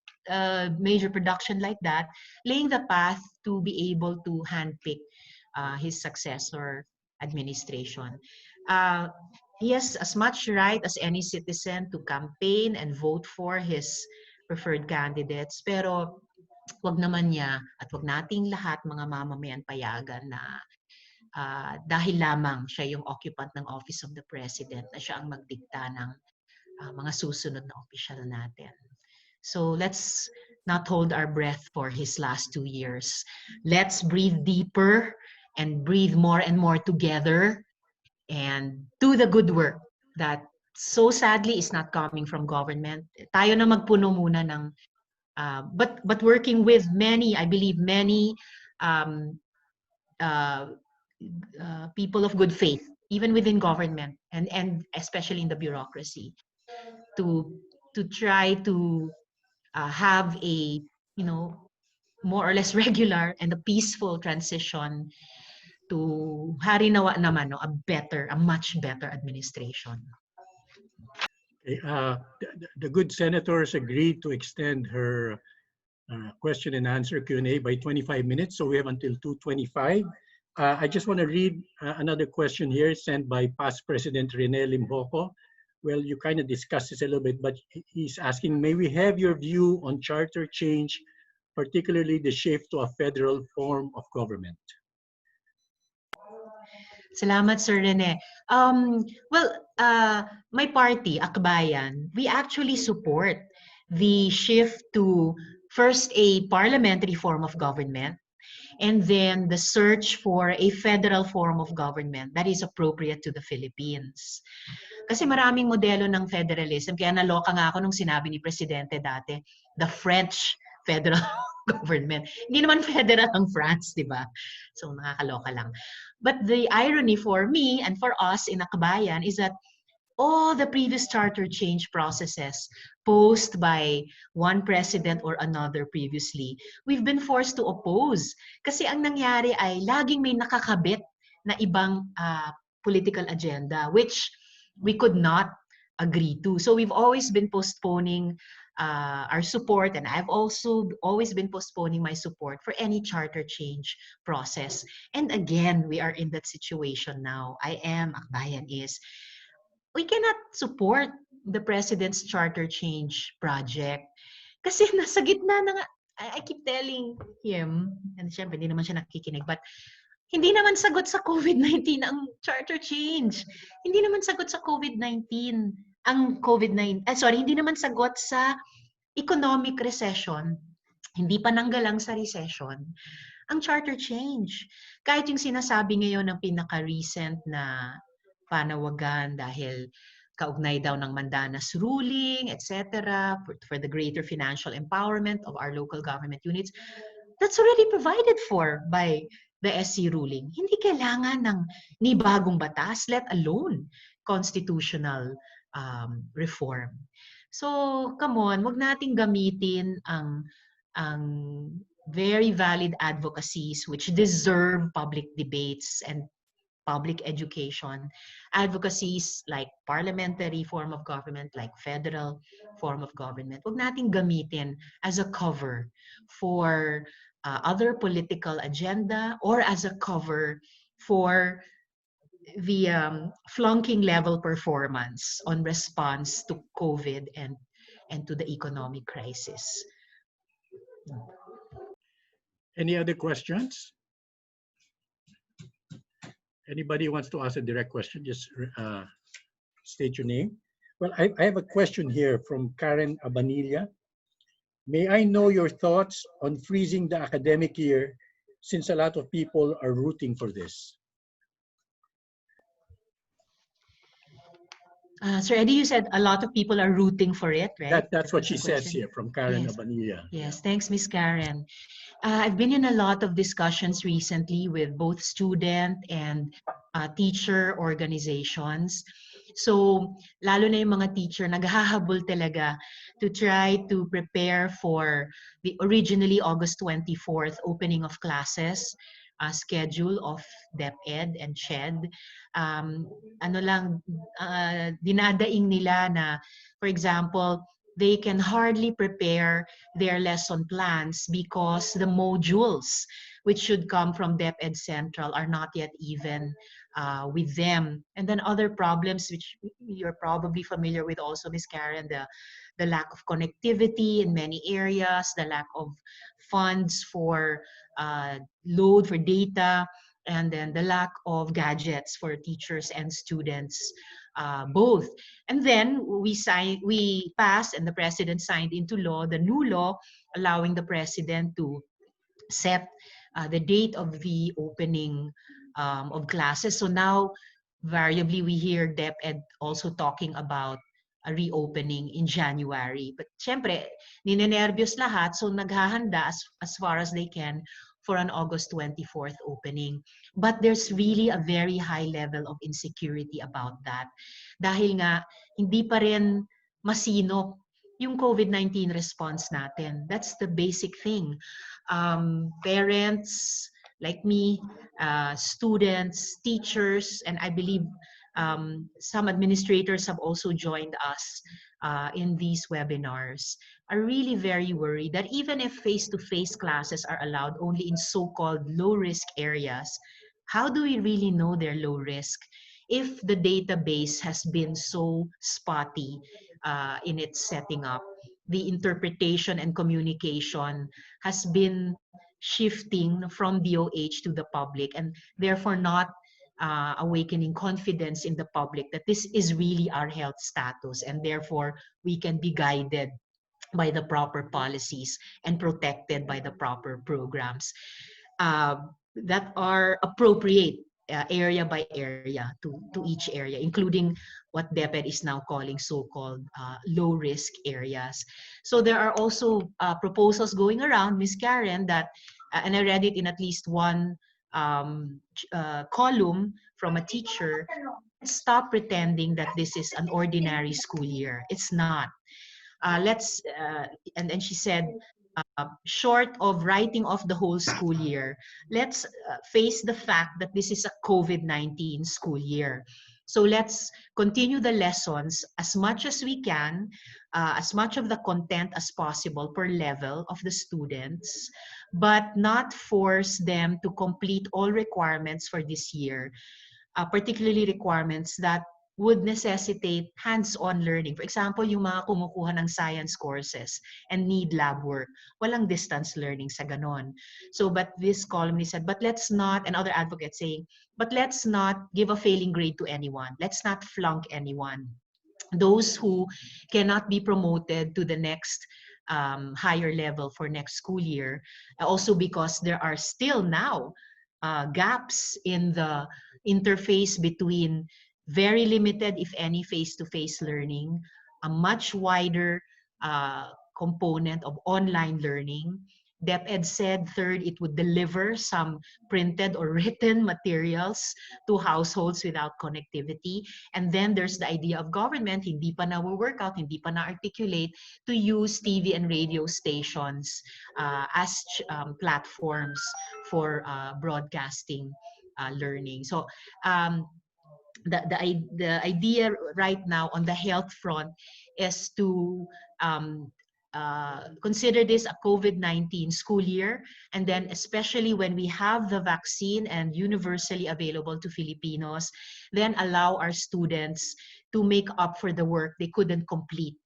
major production like that, laying the path to be able to handpick his successor administration. He has as much right as any citizen to campaign and vote for his preferred candidates, pero wag naman niya at wag nating lahat mga mamamayan payagan na dahil lamang siya yung occupant ng Office of the President na siya ang magdikta ng mga susunod na opisyal natin. So let's not hold our breath for his last 2 years. Let's breathe deeper and breathe more and more together and do the good work that so sadly is not coming from government. Tayo na magpuno muna ng but working with many, I believe many people of good faith, even within government and especially in the bureaucracy, to try to have a more or less regular and a peaceful transition to harinawa naman a much better administration. Okay, the good senators agreed to extend her question and answer Q&A by 25 minutes, so we have until 2:25. I just want to read another question here sent by past President Rene Limboco. Well, you kind of discussed this a little bit, but he's asking, may we have your view on charter change, particularly the shift to a federal form of government? Salamat, Sir Rene. Well, my party, Akbayan, we actually support the shift to first a parliamentary form of government and then the search for a federal form of government that is appropriate to the Philippines. Kasi maraming modelo ng federalism. Kaya naloka nga ako nung sinabi ni Presidente dati, the French federal government. Hindi naman federal ang France, di ba? So nakakaloka lang. But the irony for me and for us in Akbayan is that all the previous charter change processes posed by one president or another previously, we've been forced to oppose. Kasi ang nangyari ay laging may nakakabit na ibang political agenda, which we could not agree to. So we've always been postponing our support, and I've also always been postponing my support for any charter change process. And again, we are in that situation now. Akbayan is, we cannot support the president's charter change project kasi nasa gitna na nga. I keep telling him, and syempre hindi naman siya nakikinig, but hindi naman sagot sa COVID-19 ang charter change. Hindi naman sagot sa COVID-19 ang COVID-19. Hindi naman sagot sa economic recession. Hindi pa nanggalang sa recession ang charter change. Kahit yung sinasabi ngayon ng pinaka-recent na panawagan dahil kaugnay daw ng Mandanas ruling, etc., for the greater financial empowerment of our local government units, that's already provided for by the SC ruling. Hindi kailangan ng bagong batas, let alone constitutional reform. So, come on, wag nating gamitin ang very valid advocacies which deserve public debates and public education, advocacies like parliamentary form of government, like federal form of government. Wag nating gamitin as a cover for other political agenda or as a cover for the flunking level performance on response to COVID and to the economic crisis. Any other questions? Anybody wants to ask a direct question, just state your name. Well, I have a question here from Karen Abanilla. May I know your thoughts on freezing the academic year since a lot of people are rooting for this? Sir Eddie, you said a lot of people are rooting for it, right? That's what she says here from Karen Yes. Abanilla. Yes, thanks, Miss Karen. I've been in a lot of discussions recently with both student and teacher organizations. So, lalo na yung mga teacher, naghahabol talaga to try to prepare for the originally August 24th opening of classes schedule of DepEd and CHED. Dinadaing nila na, for example, they can hardly prepare their lesson plans because the modules which should come from DepEd Central are not yet even with them. And then other problems which you're probably familiar with also, Ms. Karen, the lack of connectivity in many areas, the lack of funds for load for data, and then the lack of gadgets for teachers and students, both. And then we passed, and the president signed into law, the new law allowing the president to set the date of the opening of classes. So now, variably, we hear DepEd also talking about a reopening in January. But syempre, ninenervyos lahat, so naghahanda as far as they can for an August 24th opening. But there's really a very high level of insecurity about that. Dahil nga, hindi pa rin masinop yung COVID-19 response natin. That's the basic thing. Parents like me, students, teachers, and I believe some administrators have also joined us in these webinars, are really very worried that even if face-to-face classes are allowed only in so-called low-risk areas, how do we really know they're low risk if the database has been so spotty in its setting up? The interpretation and communication has been shifting from DOH to the public and therefore not awakening confidence in the public that this is really our health status, and therefore we can be guided by the proper policies and protected by the proper programs that are appropriate area by area to each area, including what DepEd is now calling so-called low-risk areas. So there are also proposals going around, Ms. Karen, that, and I read it in at least one column from a teacher, stop pretending that this is an ordinary school year. It's not. And then she said, short of writing off the whole school year, let's face the fact that this is a COVID-19 school year. So let's continue the lessons as much as we can, as much of the content as possible per level of the students, but not force them to complete all requirements for this year, particularly requirements that would necessitate hands-on learning. For example, yung mga kumukuha ng science courses and need lab work, walang distance learning sa ganon. So, but this columnist said, but let's not, and other advocates saying, but let's not give a failing grade to anyone. Let's not flunk anyone. Those who cannot be promoted to the next higher level for next school year, also because there are still now gaps in the interface between very limited, if any, face-to-face learning, a much wider component of online learning. DepEd said, third, it would deliver some printed or written materials to households without connectivity. And then there's the idea of government, hindi pa na-work out, hindi pa na-articulate, to use TV and radio stations as platforms for broadcasting learning. So the idea right now on the health front is to consider this a COVID-19 school year, and then especially when we have the vaccine and universally available to Filipinos, then allow our students to make up for the work they couldn't complete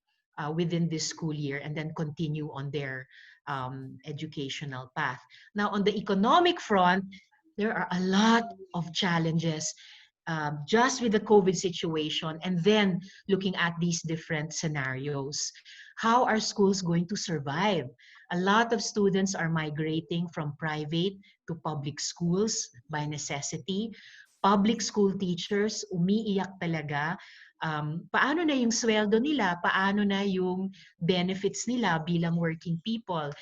within this school year, and then continue on their educational path. Now, on the economic front, there are a lot of challenges just with the COVID situation, and then looking at these different scenarios. How are schools going to survive? A lot of students are migrating from private to public schools by necessity. Public school teachers, umiiyak talaga. Paano na yung sweldo nila? Paano na yung benefits nila bilang working people?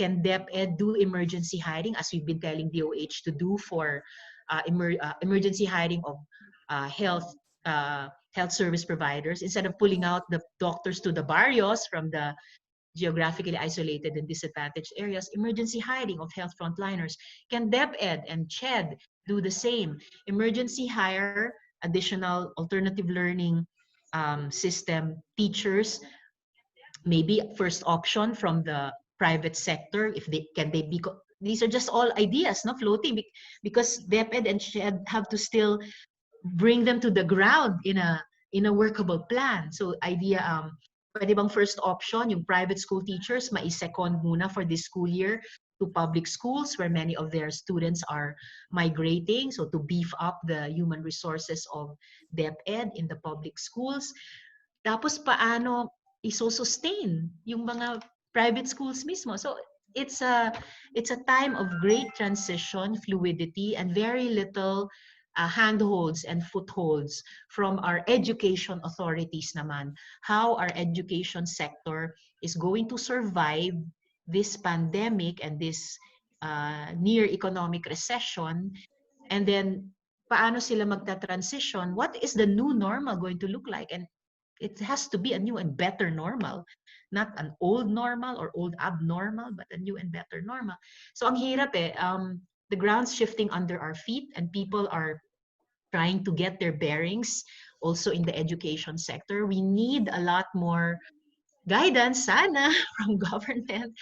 Can DepEd do emergency hiring, as we've been telling DOH to do for emergency hiring of health service providers, instead of pulling out the doctors to the barrios from the geographically isolated and disadvantaged areas? Emergency hiring of health frontliners. Can DepEd and CHED do the same? Emergency hire additional alternative learning system teachers, maybe first option from the private sector. If they can, they be, these are just all ideas, no, floating, because DepEd and CHED have to still bring them to the ground in a workable plan. So idea, pwede bang first option yung private school teachers mai-second muna for this school year to public schools where many of their students are migrating, so to beef up the human resources of DepEd in the public schools. Tapos paano iso-sustain yung mga private schools mismo? So it's a time of great transition, fluidity, and very little handholds and footholds from our education authorities naman. How our education sector is going to survive this pandemic and this near economic recession, and then paano sila magta-transition? What is the new normal going to look like? And it has to be a new and better normal, not an old normal or old abnormal, but a new and better normal. So ang hirap eh. The ground's shifting under our feet, and people are trying to get their bearings also in the education sector. We need a lot more guidance sana from government,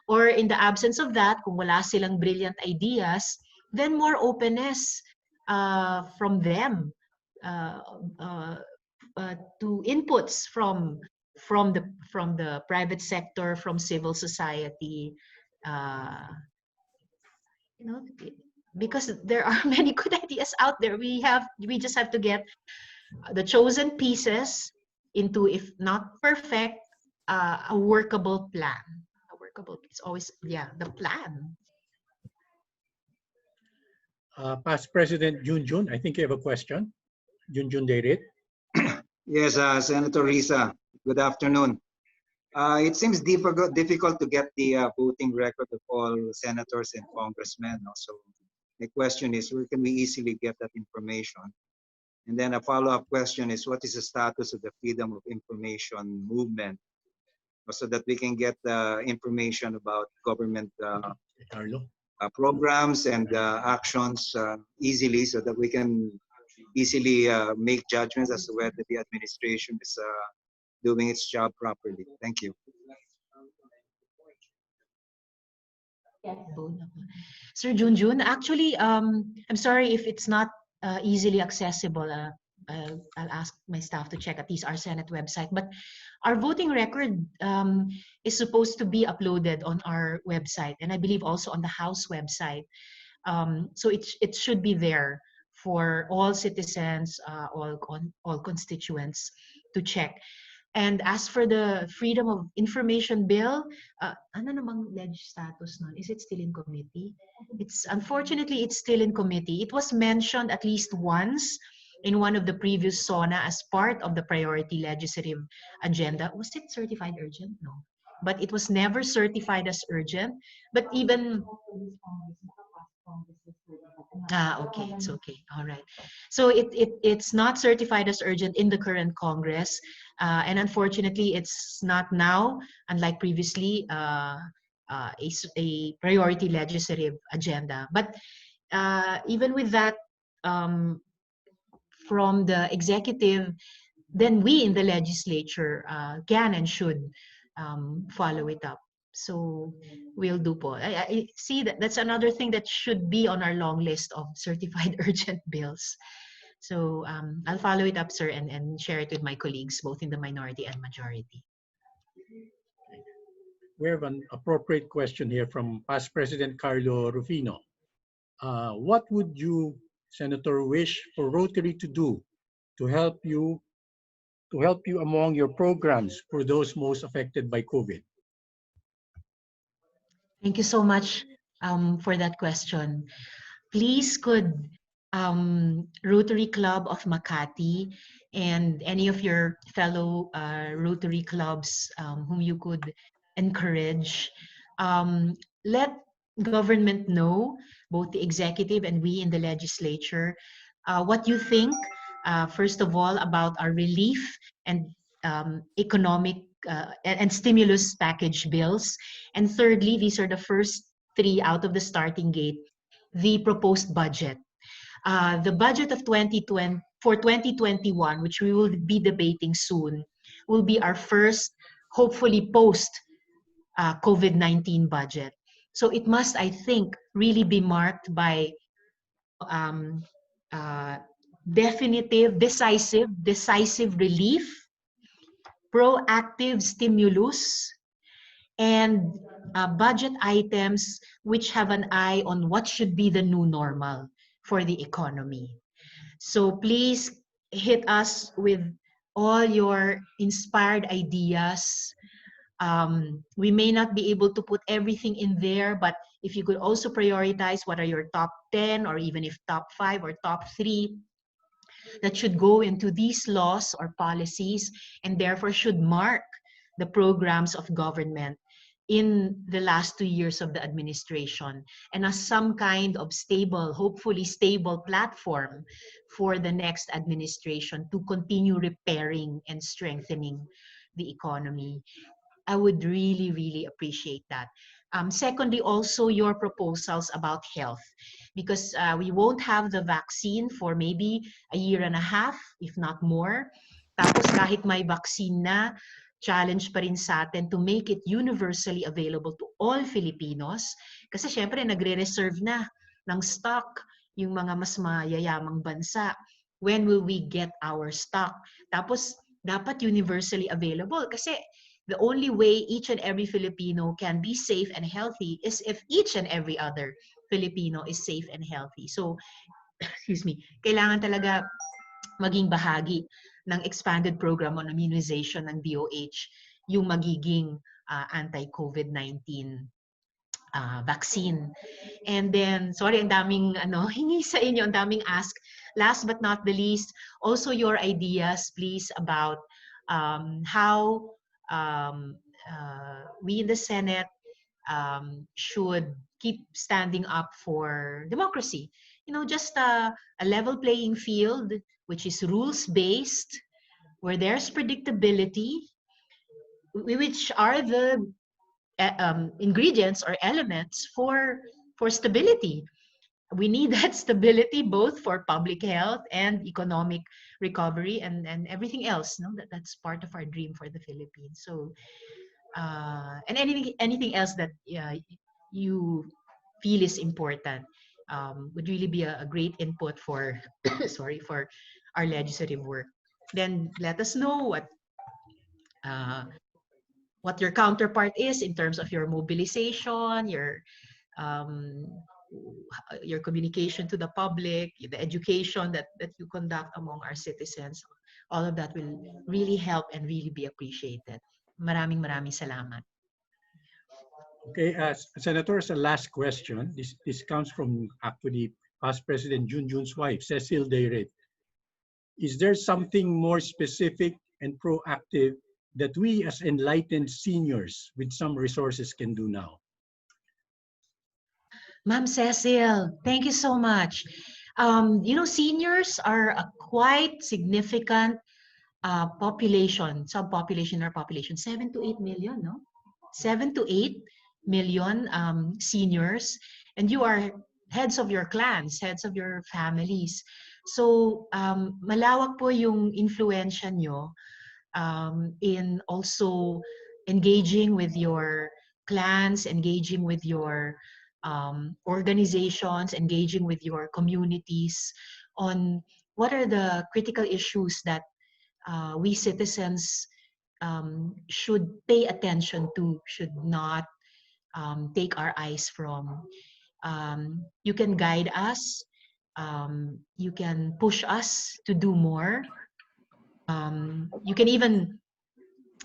or in the absence of that, kung wala silang brilliant ideas, then more openness from them to inputs from the private sector, from civil society, you know, because there are many good ideas out there. We just have to get the chosen pieces into, if not perfect, a workable plan. A workable, it's always, yeah, the plan. Past President Junjun, I think you have a question. Junjun Deirit. Yes, Senator Risa, good afternoon. It seems difficult to get the voting record of all senators and congressmen. So the question is, where can we easily get that information? And then a follow-up question is, what is the status of the Freedom of Information movement, so that we can get information about government programs and actions easily, so that we can easily make judgments as to whether the administration is doing its job properly. Thank you. Sir Junjun, actually, I'm sorry if it's not easily accessible. I'll ask my staff to check at least our Senate website. But our voting record is supposed to be uploaded on our website, and I believe also on the House website. So it should be there for all citizens, all constituents to check. And as for the Freedom of Information Bill, ano namang ledge status nun? Is it still in committee? Unfortunately, it's still in committee. It was mentioned at least once in one of the previous SONA as part of the priority legislative agenda. Was it certified urgent? No. But it was never certified as urgent. But even... okay, it's okay. All right. So it's not certified as urgent in the current Congress. And unfortunately, it's not now, unlike previously, a priority legislative agenda. But even with that, from the executive, then we in the legislature can and should follow it up. So we'll do po. I see that's another thing that should be on our long list of certified urgent bills. So I'll follow it up, sir, and share it with my colleagues, both in the minority and majority. We have an appropriate question here from past President Carlo Rufino. What would you, Senator, wish for Rotary to do to help you among your programs for those most affected by COVID? Thank you so much for that question. Please could Rotary Club of Makati and any of your fellow Rotary clubs whom you could encourage, let government know, both the executive and we in the legislature, what you think, first of all, about our relief and economic and stimulus package bills. And thirdly, these are the first three out of the starting gate, the proposed budget. The budget of 2020 for 2021, which we will be debating soon, will be our first, hopefully post COVID-19 budget. So it must, I think, really be marked by definitive, decisive relief, proactive stimulus, and budget items which have an eye on what should be the new normal for the economy. So please hit us with all your inspired ideas. We may not be able to put everything in there, but if you could also prioritize what are your top 10 or even if top 5 or top 3 that should go into these laws or policies and therefore should mark the programs of government in the last 2 years of the administration, and as some kind of stable, hopefully stable platform for the next administration to continue repairing and strengthening the economy. I would really, really appreciate that. Secondly, also your proposals about health, because we won't have the vaccine for maybe a year and a half, if not more. Tapos kahit may vaccine na, challenge pa rin sa atin to make it universally available to all Filipinos. Kasi syempre nagre-reserve na ng stock yung mga mas mayayamang bansa. When will we get our stock? Tapos dapat universally available kasi the only way each and every Filipino can be safe and healthy is if each and every other Filipino is safe and healthy. So, excuse me, kailangan talaga maging bahagi ng expanded program on immunization ng DOH yung magiging anti-COVID-19 vaccine. And then, sorry, ang daming hingi sa inyo, ang daming ask. Last but not the least, also your ideas, please, about how we in the Senate should keep standing up for democracy. Just a level playing field, which is rules-based, where there's predictability, which are the ingredients or elements for stability. We need that stability both for public health and economic recovery and everything else. No, that's part of our dream for the Philippines. So, and anything else that you feel is important would really be a great input for sorry, for our legislative work. Then let us know what your counterpart is in terms of your mobilization, um, your communication to the public, the education that you conduct among our citizens. All of that will really help and really be appreciated. Maraming salamat. Okay, Senator, as a last question, this comes from actually past President Junjun's wife, Cecil Dayret. Is there something more specific and proactive that we as enlightened seniors with some resources can do now? Ma'am Cecil, thank you so much. Seniors are a quite significant subpopulation or population, 7 to 8 million, no? 7 to 8 million seniors, and you are heads of your clans, heads of your families. So, malawak po yung influensya nyo in also engaging with your clans, engaging with your organizations, engaging with your communities on what are the critical issues that we citizens should pay attention to, should not take our eyes from. You can guide us, you can push us to do more. You can even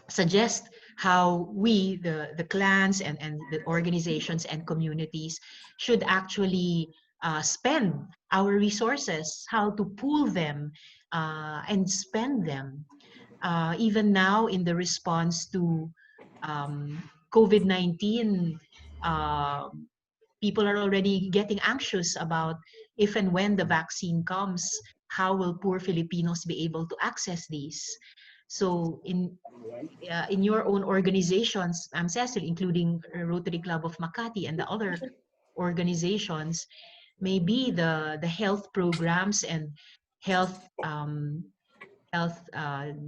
suggest how we, the clans and the organizations and communities should actually spend our resources, how to pool them and spend them. Even now in the response to COVID-19, people are already getting anxious about if and when the vaccine comes, how will poor Filipinos be able to access these? So in your own organizations, Cecil, including Rotary Club of Makati and the other organizations, maybe the health programs and health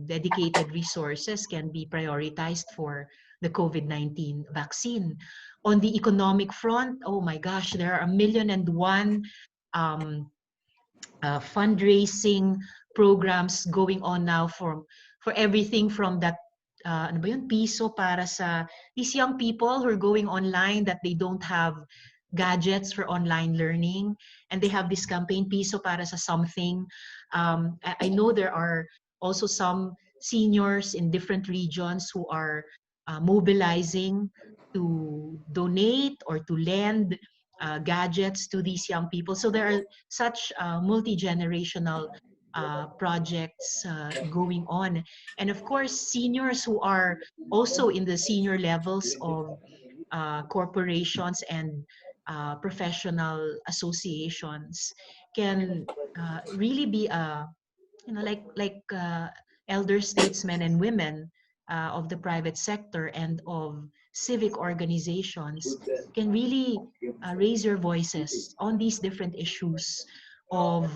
dedicated resources can be prioritized for the COVID-19 vaccine. On the economic front, oh my gosh, there are 1,000,001 fundraising programs going on now for everything from that piso para sa these young people who are going online that they don't have gadgets for online learning, and they have this campaign piso para sa something. I know there are also some seniors in different regions who are mobilizing to donate or to lend gadgets to these young people. So there are such multi-generational projects going on. And of course, seniors who are also in the senior levels of corporations and professional associations can really be like elder statesmen and women of the private sector and of civic organizations can really raise your voices on these different issues of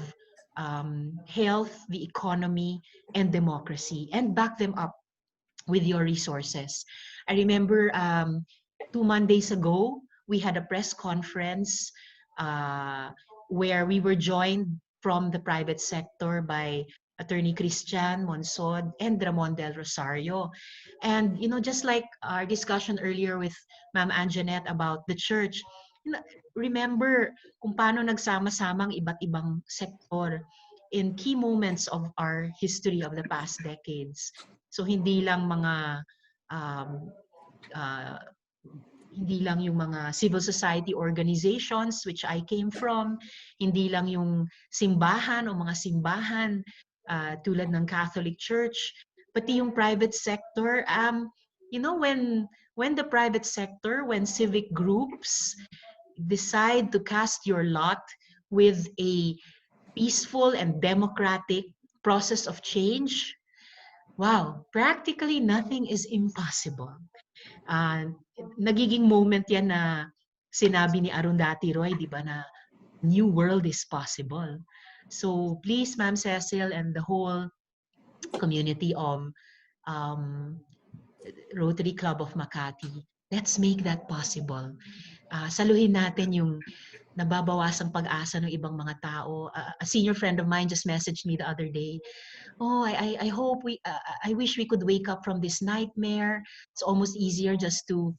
health, the economy, and democracy, and back them up with your resources. I remember 2 Mondays ago, we had a press conference where we were joined from the private sector by Attorney Christian Monsod, and Ramon Del Rosario. And, just like our discussion earlier with Ma'am Anjanette about the church, remember kung paano nagsama-sama ang iba't ibang sektor in key moments of our history of the past decades. So hindi lang mga um, uh, hindi lang yung mga civil society organizations which I came from, hindi lang yung simbahan o mga simbahan tulad ng Catholic Church, pati yung private sector. When the private sector, when civic groups decide to cast your lot with a peaceful and democratic process of change, wow, practically nothing is impossible. Nagiging moment yan na sinabi ni Arundhati Roy, di ba, na new world is possible. So please, Ma'am Cecil and the whole community of Rotary Club of Makati, let's make that possible. Saluhin natin yung nababawasang pag-asa ng ibang mga tao. A senior friend of mine just messaged me the other day, oh, I hope I wish we could wake up from this nightmare. It's almost easier just to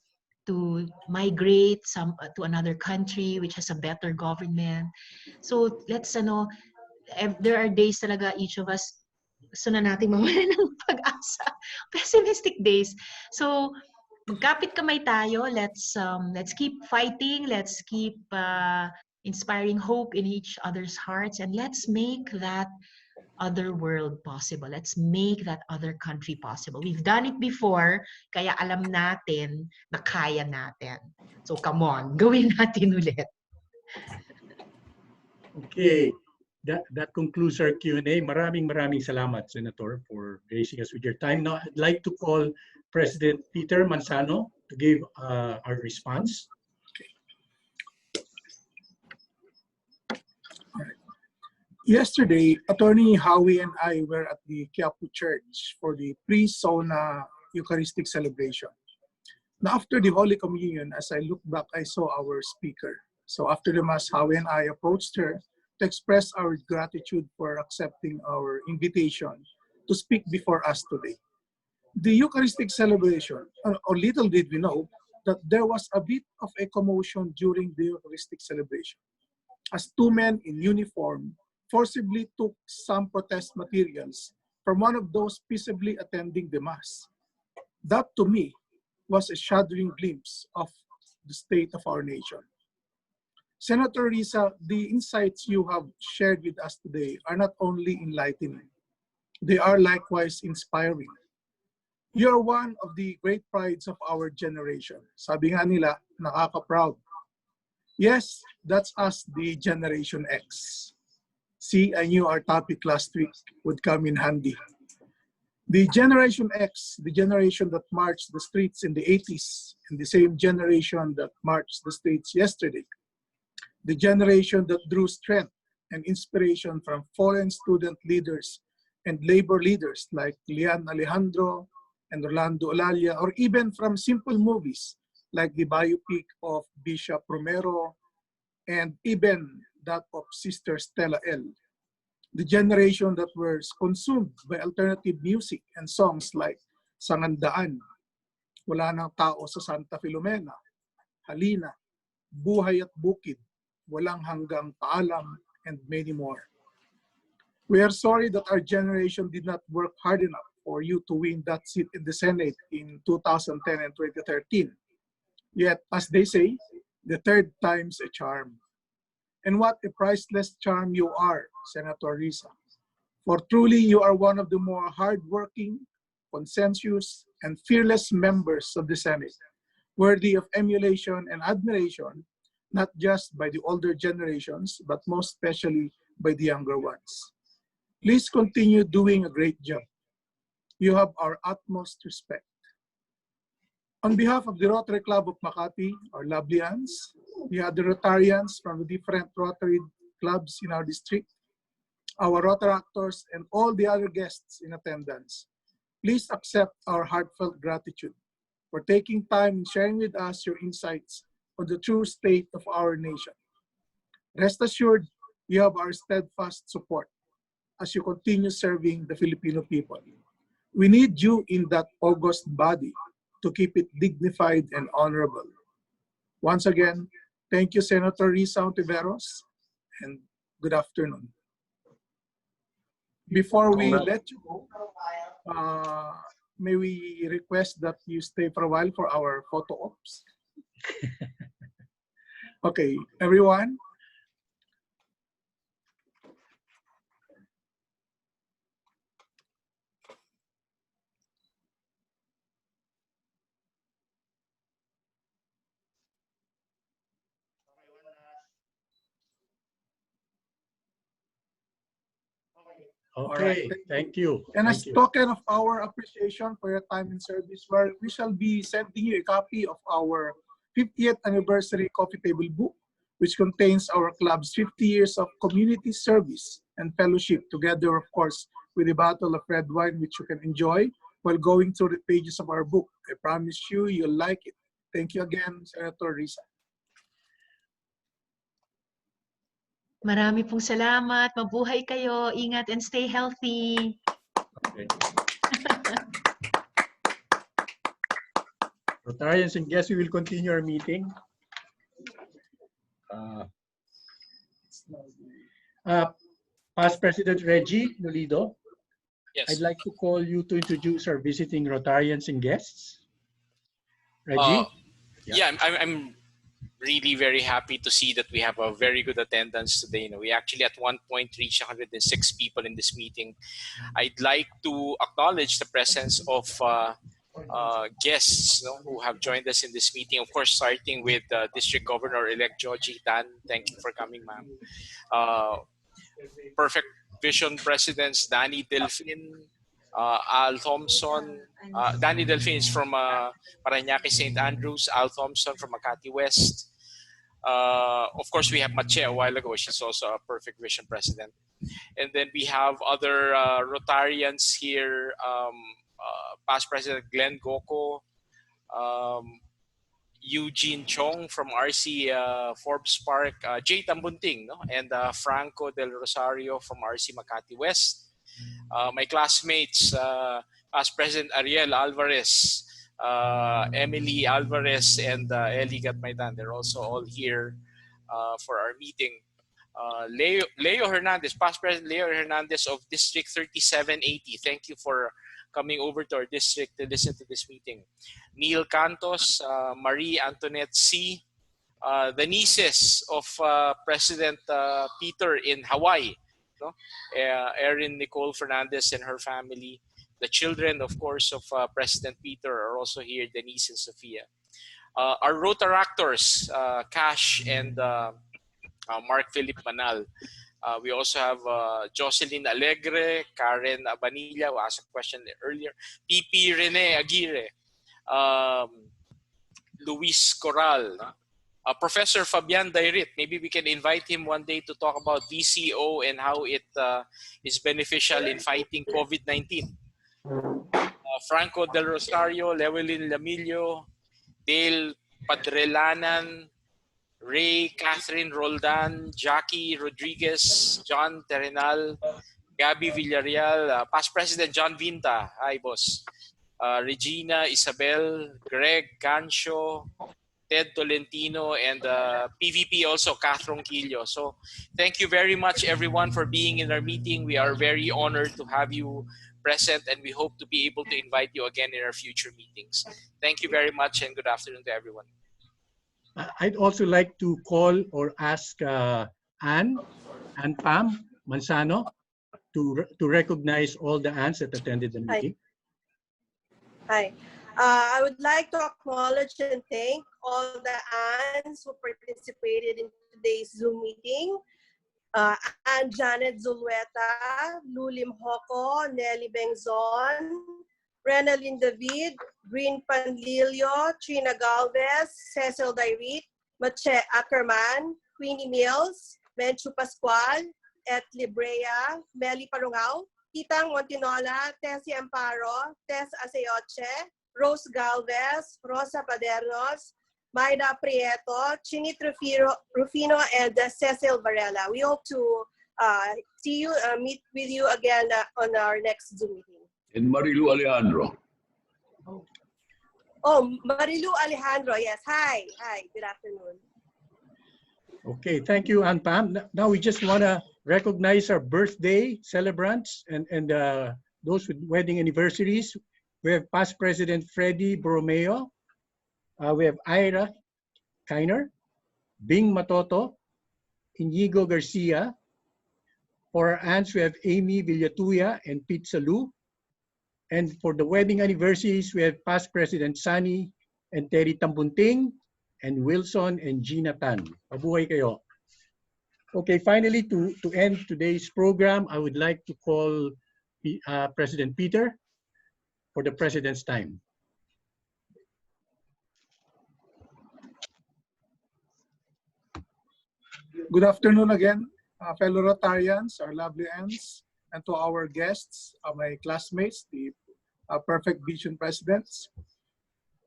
migrate to another country which has a better government. So let's there are days talaga each of us gusto na nating mawalan ng pag-asa. Pessimistic days. So magkapit kamay tayo. Let's keep fighting. Let's keep inspiring hope in each other's hearts, and let's make that other world possible. Let's make that other country possible. We've done it before, kaya alam natin na kaya natin. So come on, gawin natin ulit. Okay. That concludes our Q&A. Maraming salamat, Senator, for gracing us with your time. Now, I'd like to call President Peter Manzano to give our response. Yesterday, Attorney Howie and I were at the Quiapo Church for the pre-SONA Eucharistic celebration. Now, after the Holy Communion, as I looked back, I saw our speaker. So after the Mass, Howie and I approached her to express our gratitude for accepting our invitation to speak before us today. The Eucharistic celebration, or little did we know, that there was a bit of a commotion during the Eucharistic celebration, as two men in uniform forcibly took some protest materials from one of those peaceably attending the Mass. That, to me, was a shuddering glimpse of the state of our nation. Senator Risa, the insights you have shared with us today are not only enlightening, they are likewise inspiring. You are one of the great prides of our generation. Sabi nga nila, nakaka-proud. Yes, that's us, the Generation X. See, I knew our topic last week would come in handy. The Generation X, the generation that marched the streets in the 80s, and the same generation that marched the streets yesterday. The generation that drew strength and inspiration from fallen student leaders and labor leaders like Lian Alejandro and Orlando Olalia, or even from simple movies like the biopic of Bishop Romero and even that of Sister Stella L. The generation that was consumed by alternative music and songs like Sangandaan, Wala Nang Tao sa Santa Filomena, Halina, Buhay at Bukid, Walang Hanggang Paalam, and many more. We are sorry that our generation did not work hard enough for you to win that seat in the Senate in 2010 and 2013. Yet, as they say, the third time's a charm. And what a priceless charm you are, Senator Risa. For truly, you are one of the more hardworking, conscientious, and fearless members of the Senate, worthy of emulation and admiration, not just by the older generations, but most especially by the younger ones. Please continue doing a great job. You have our utmost respect. On behalf of the Rotary Club of Makati, our lovely aunts, the other Rotarians from the different Rotary clubs in our district, our Rotaractors, and all the other guests in attendance, please accept our heartfelt gratitude for taking time and sharing with us your insights on the true state of our nation. Rest assured, you have our steadfast support. as you continue serving the Filipino people. We need you in that august body to keep it dignified and honorable. Once again, thank you, Senator Risa Hontiveros, and good afternoon. Before we let you go, may we request that you stay for a while for our photo ops? Okay, everyone. Okay, thank you. And as Thank you. token of our appreciation for your time and service, we shall be sending you a copy of our 50th anniversary coffee table book, which contains our club's 50 years of community service and fellowship, together, of course, with a bottle of red wine, which you can enjoy while going through the pages of our book. I promise you, you'll like it. Thank you again, Senator Risa. Marami pong salamat. Mabuhay kayo. Ingat and stay healthy. Okay. Rotarians and guests, we will continue our meeting. Past President Reggie Nolido, Yes. I'd like to call you to introduce our visiting Rotarians and guests. Reggie? Yeah, I'm really very happy to see that we have a very good attendance today. You know, we actually at one point reached 106 people in this meeting. I'd like to acknowledge the presence of guests, who have joined us in this meeting. Of course, starting with District Governor-elect Georgie Tan. Thank you for coming, ma'am. Perfect Vision Presidents Danny Delfin, Al Thompson. Danny Delfin is from Parañaque St. Andrews. Al Thompson from Makati West. Of course, we have Mache a while ago. She's also a Perfect Vision President. And then we have other Rotarians here. Past President Glenn Goko, Eugene Chong from RC Forbes Park, Jay Tambunting, and Franco Del Rosario from RC Makati West. My classmates, Past President Ariel Alvarez, Emily Alvarez, and Eli Gatmaitan, they're also all here for our meeting. Leo Hernandez, Past President Leo Hernandez of District 3780, thank you for coming over to our district to listen to this meeting. Neil Cantos, Marie Antoinette C., the nieces of President Peter in Hawaii, Erin Nicole Fernandez and her family. The children, of course, of President Peter are also here, Denise and Sophia. Our Rotaractors, Cash and Mark Philip Manal. We also have Jocelyn Alegre, Karen Abanilla, who asked a question earlier, PP Rene Aguirre, Luis Corral, Professor Fabian Dairit. Maybe we can invite him one day to talk about VCO and how it is beneficial in fighting COVID-19. Franco Del Rosario, Llewellyn Lamillo, Dale Padrelanan, Ray, Catherine Roldan, Jackie Rodriguez, John Terrenal, Gabby Villarreal, Past President John Vinta, hi boss, Regina Isabel, Greg Gancho, Ted Tolentino, and PVP also, Catherine Quillo. So thank you very much everyone for being in our meeting. We are very honored to have you present, and we hope to be able to invite you again in our future meetings. Thank you very much and good afternoon to everyone. I'd also like to call or ask Ann Pam Manzano to recognize all the Anns that attended the meeting. Hi. I would like to acknowledge and thank all the Anns who participated in today's Zoom meeting. Ann Janet Zulueta, Lulim Hoko, Nelly Bengzon, Renalyn David, Green Panlilio, Trina Galvez, Cecil Dairit, Mache Ackerman, Queenie Mills, Menchu Pascual, Et Librea, Meli Parungao, Titang Montinola, Tessie Amparo, Tess Aseoche, Rose Galvez, Rosa Padernos, Maida Prieto, Chinit Rufino, and Cecil Varela. We hope to Meet with you again on our next Zoom meeting. And Marilu Alejandro. Oh, Marilu Alejandro, yes. Hi, good afternoon. Okay, thank you, Ann Pam. Now we just want to recognize our birthday celebrants and those with wedding anniversaries. We have past President Freddie Borromeo. We have Ira Kiner, Bing Matoto, Inigo Garcia. For our aunts, we have Amy Villatuya and Pete Salu. And for the wedding anniversaries, we have past President Sani and Terry Tambunting, and Wilson and Gina Tan. Mabuhay kayo. Okay, finally, to end today's program, I would like to call President Peter for the President's time. Good afternoon again, fellow Rotarians, our lovely aunts, and to our guests, my classmates, the Perfect Vision Presidents.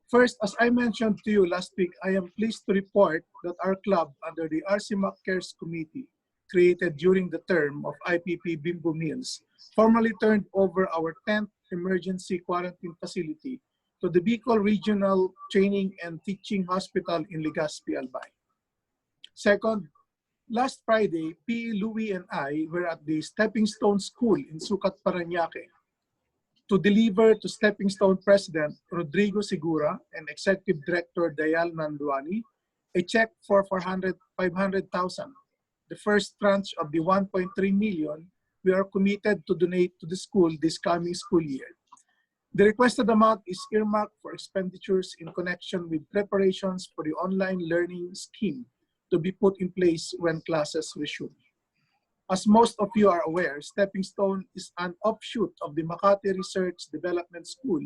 First, as I mentioned to you last week, I am pleased to report that our club, under the RCM Cares Committee, created during the term of IPP Bimbo Mills, formally turned over our 10th emergency quarantine facility to the Bicol Regional Training and Teaching Hospital in Legazpi, Albay. Second, last Friday, P. Louie and I were at the Stepping Stone School in Sucat, Parañaque to deliver to Stepping Stone President Rodrigo Segura and Executive Director Dayal Nanduani a check for 500,000, the first tranche of the 1.3 million we are committed to donate to the school this coming school year. The requested amount is earmarked for expenditures in connection with preparations for the online learning scheme to be put in place when classes resume. As most of you are aware, Stepping Stone is an offshoot of the Makati Research Development School,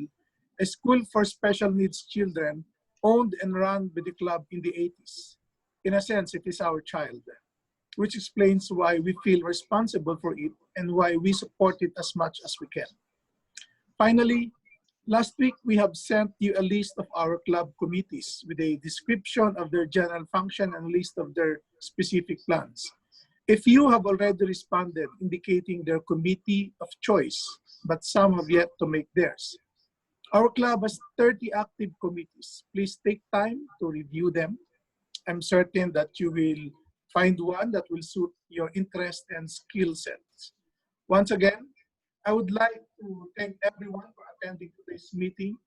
a school for special needs children owned and run by the club in the 80s. In a sense, it is our child, which explains why we feel responsible for it and why we support it as much as we can. Finally, last week we have sent you a list of our club committees with a description of their general function and list of their specific plans. If you have already responded indicating their committee of choice, but some have yet to make theirs, our club has 30 active committees. Please take time to review them. I'm certain that you will find one that will suit your interest and skill sets. Once again, I would like to thank everyone for attending today's meeting,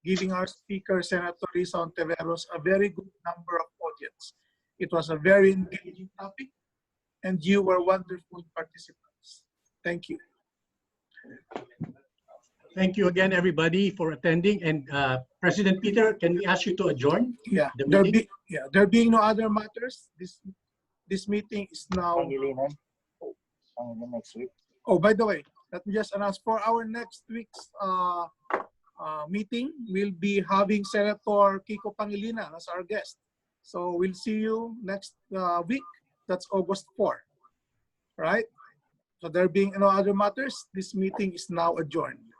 giving our speaker, Senator Risa Hontiveros, a very good number of audience. It was a very engaging topic, and you were wonderful participants. Thank you. Thank you again, everybody, for attending. And President Peter, can we ask you to adjourn? Yeah, the meeting? there being no other matters, this meeting is now. Next week. Oh, by the way, let me just announce for our next week's meeting, we'll be having Senator Kiko Pangilinan as our guest. So we'll see you next week. That's August 4. Right? So there being no other matters, this meeting is now adjourned.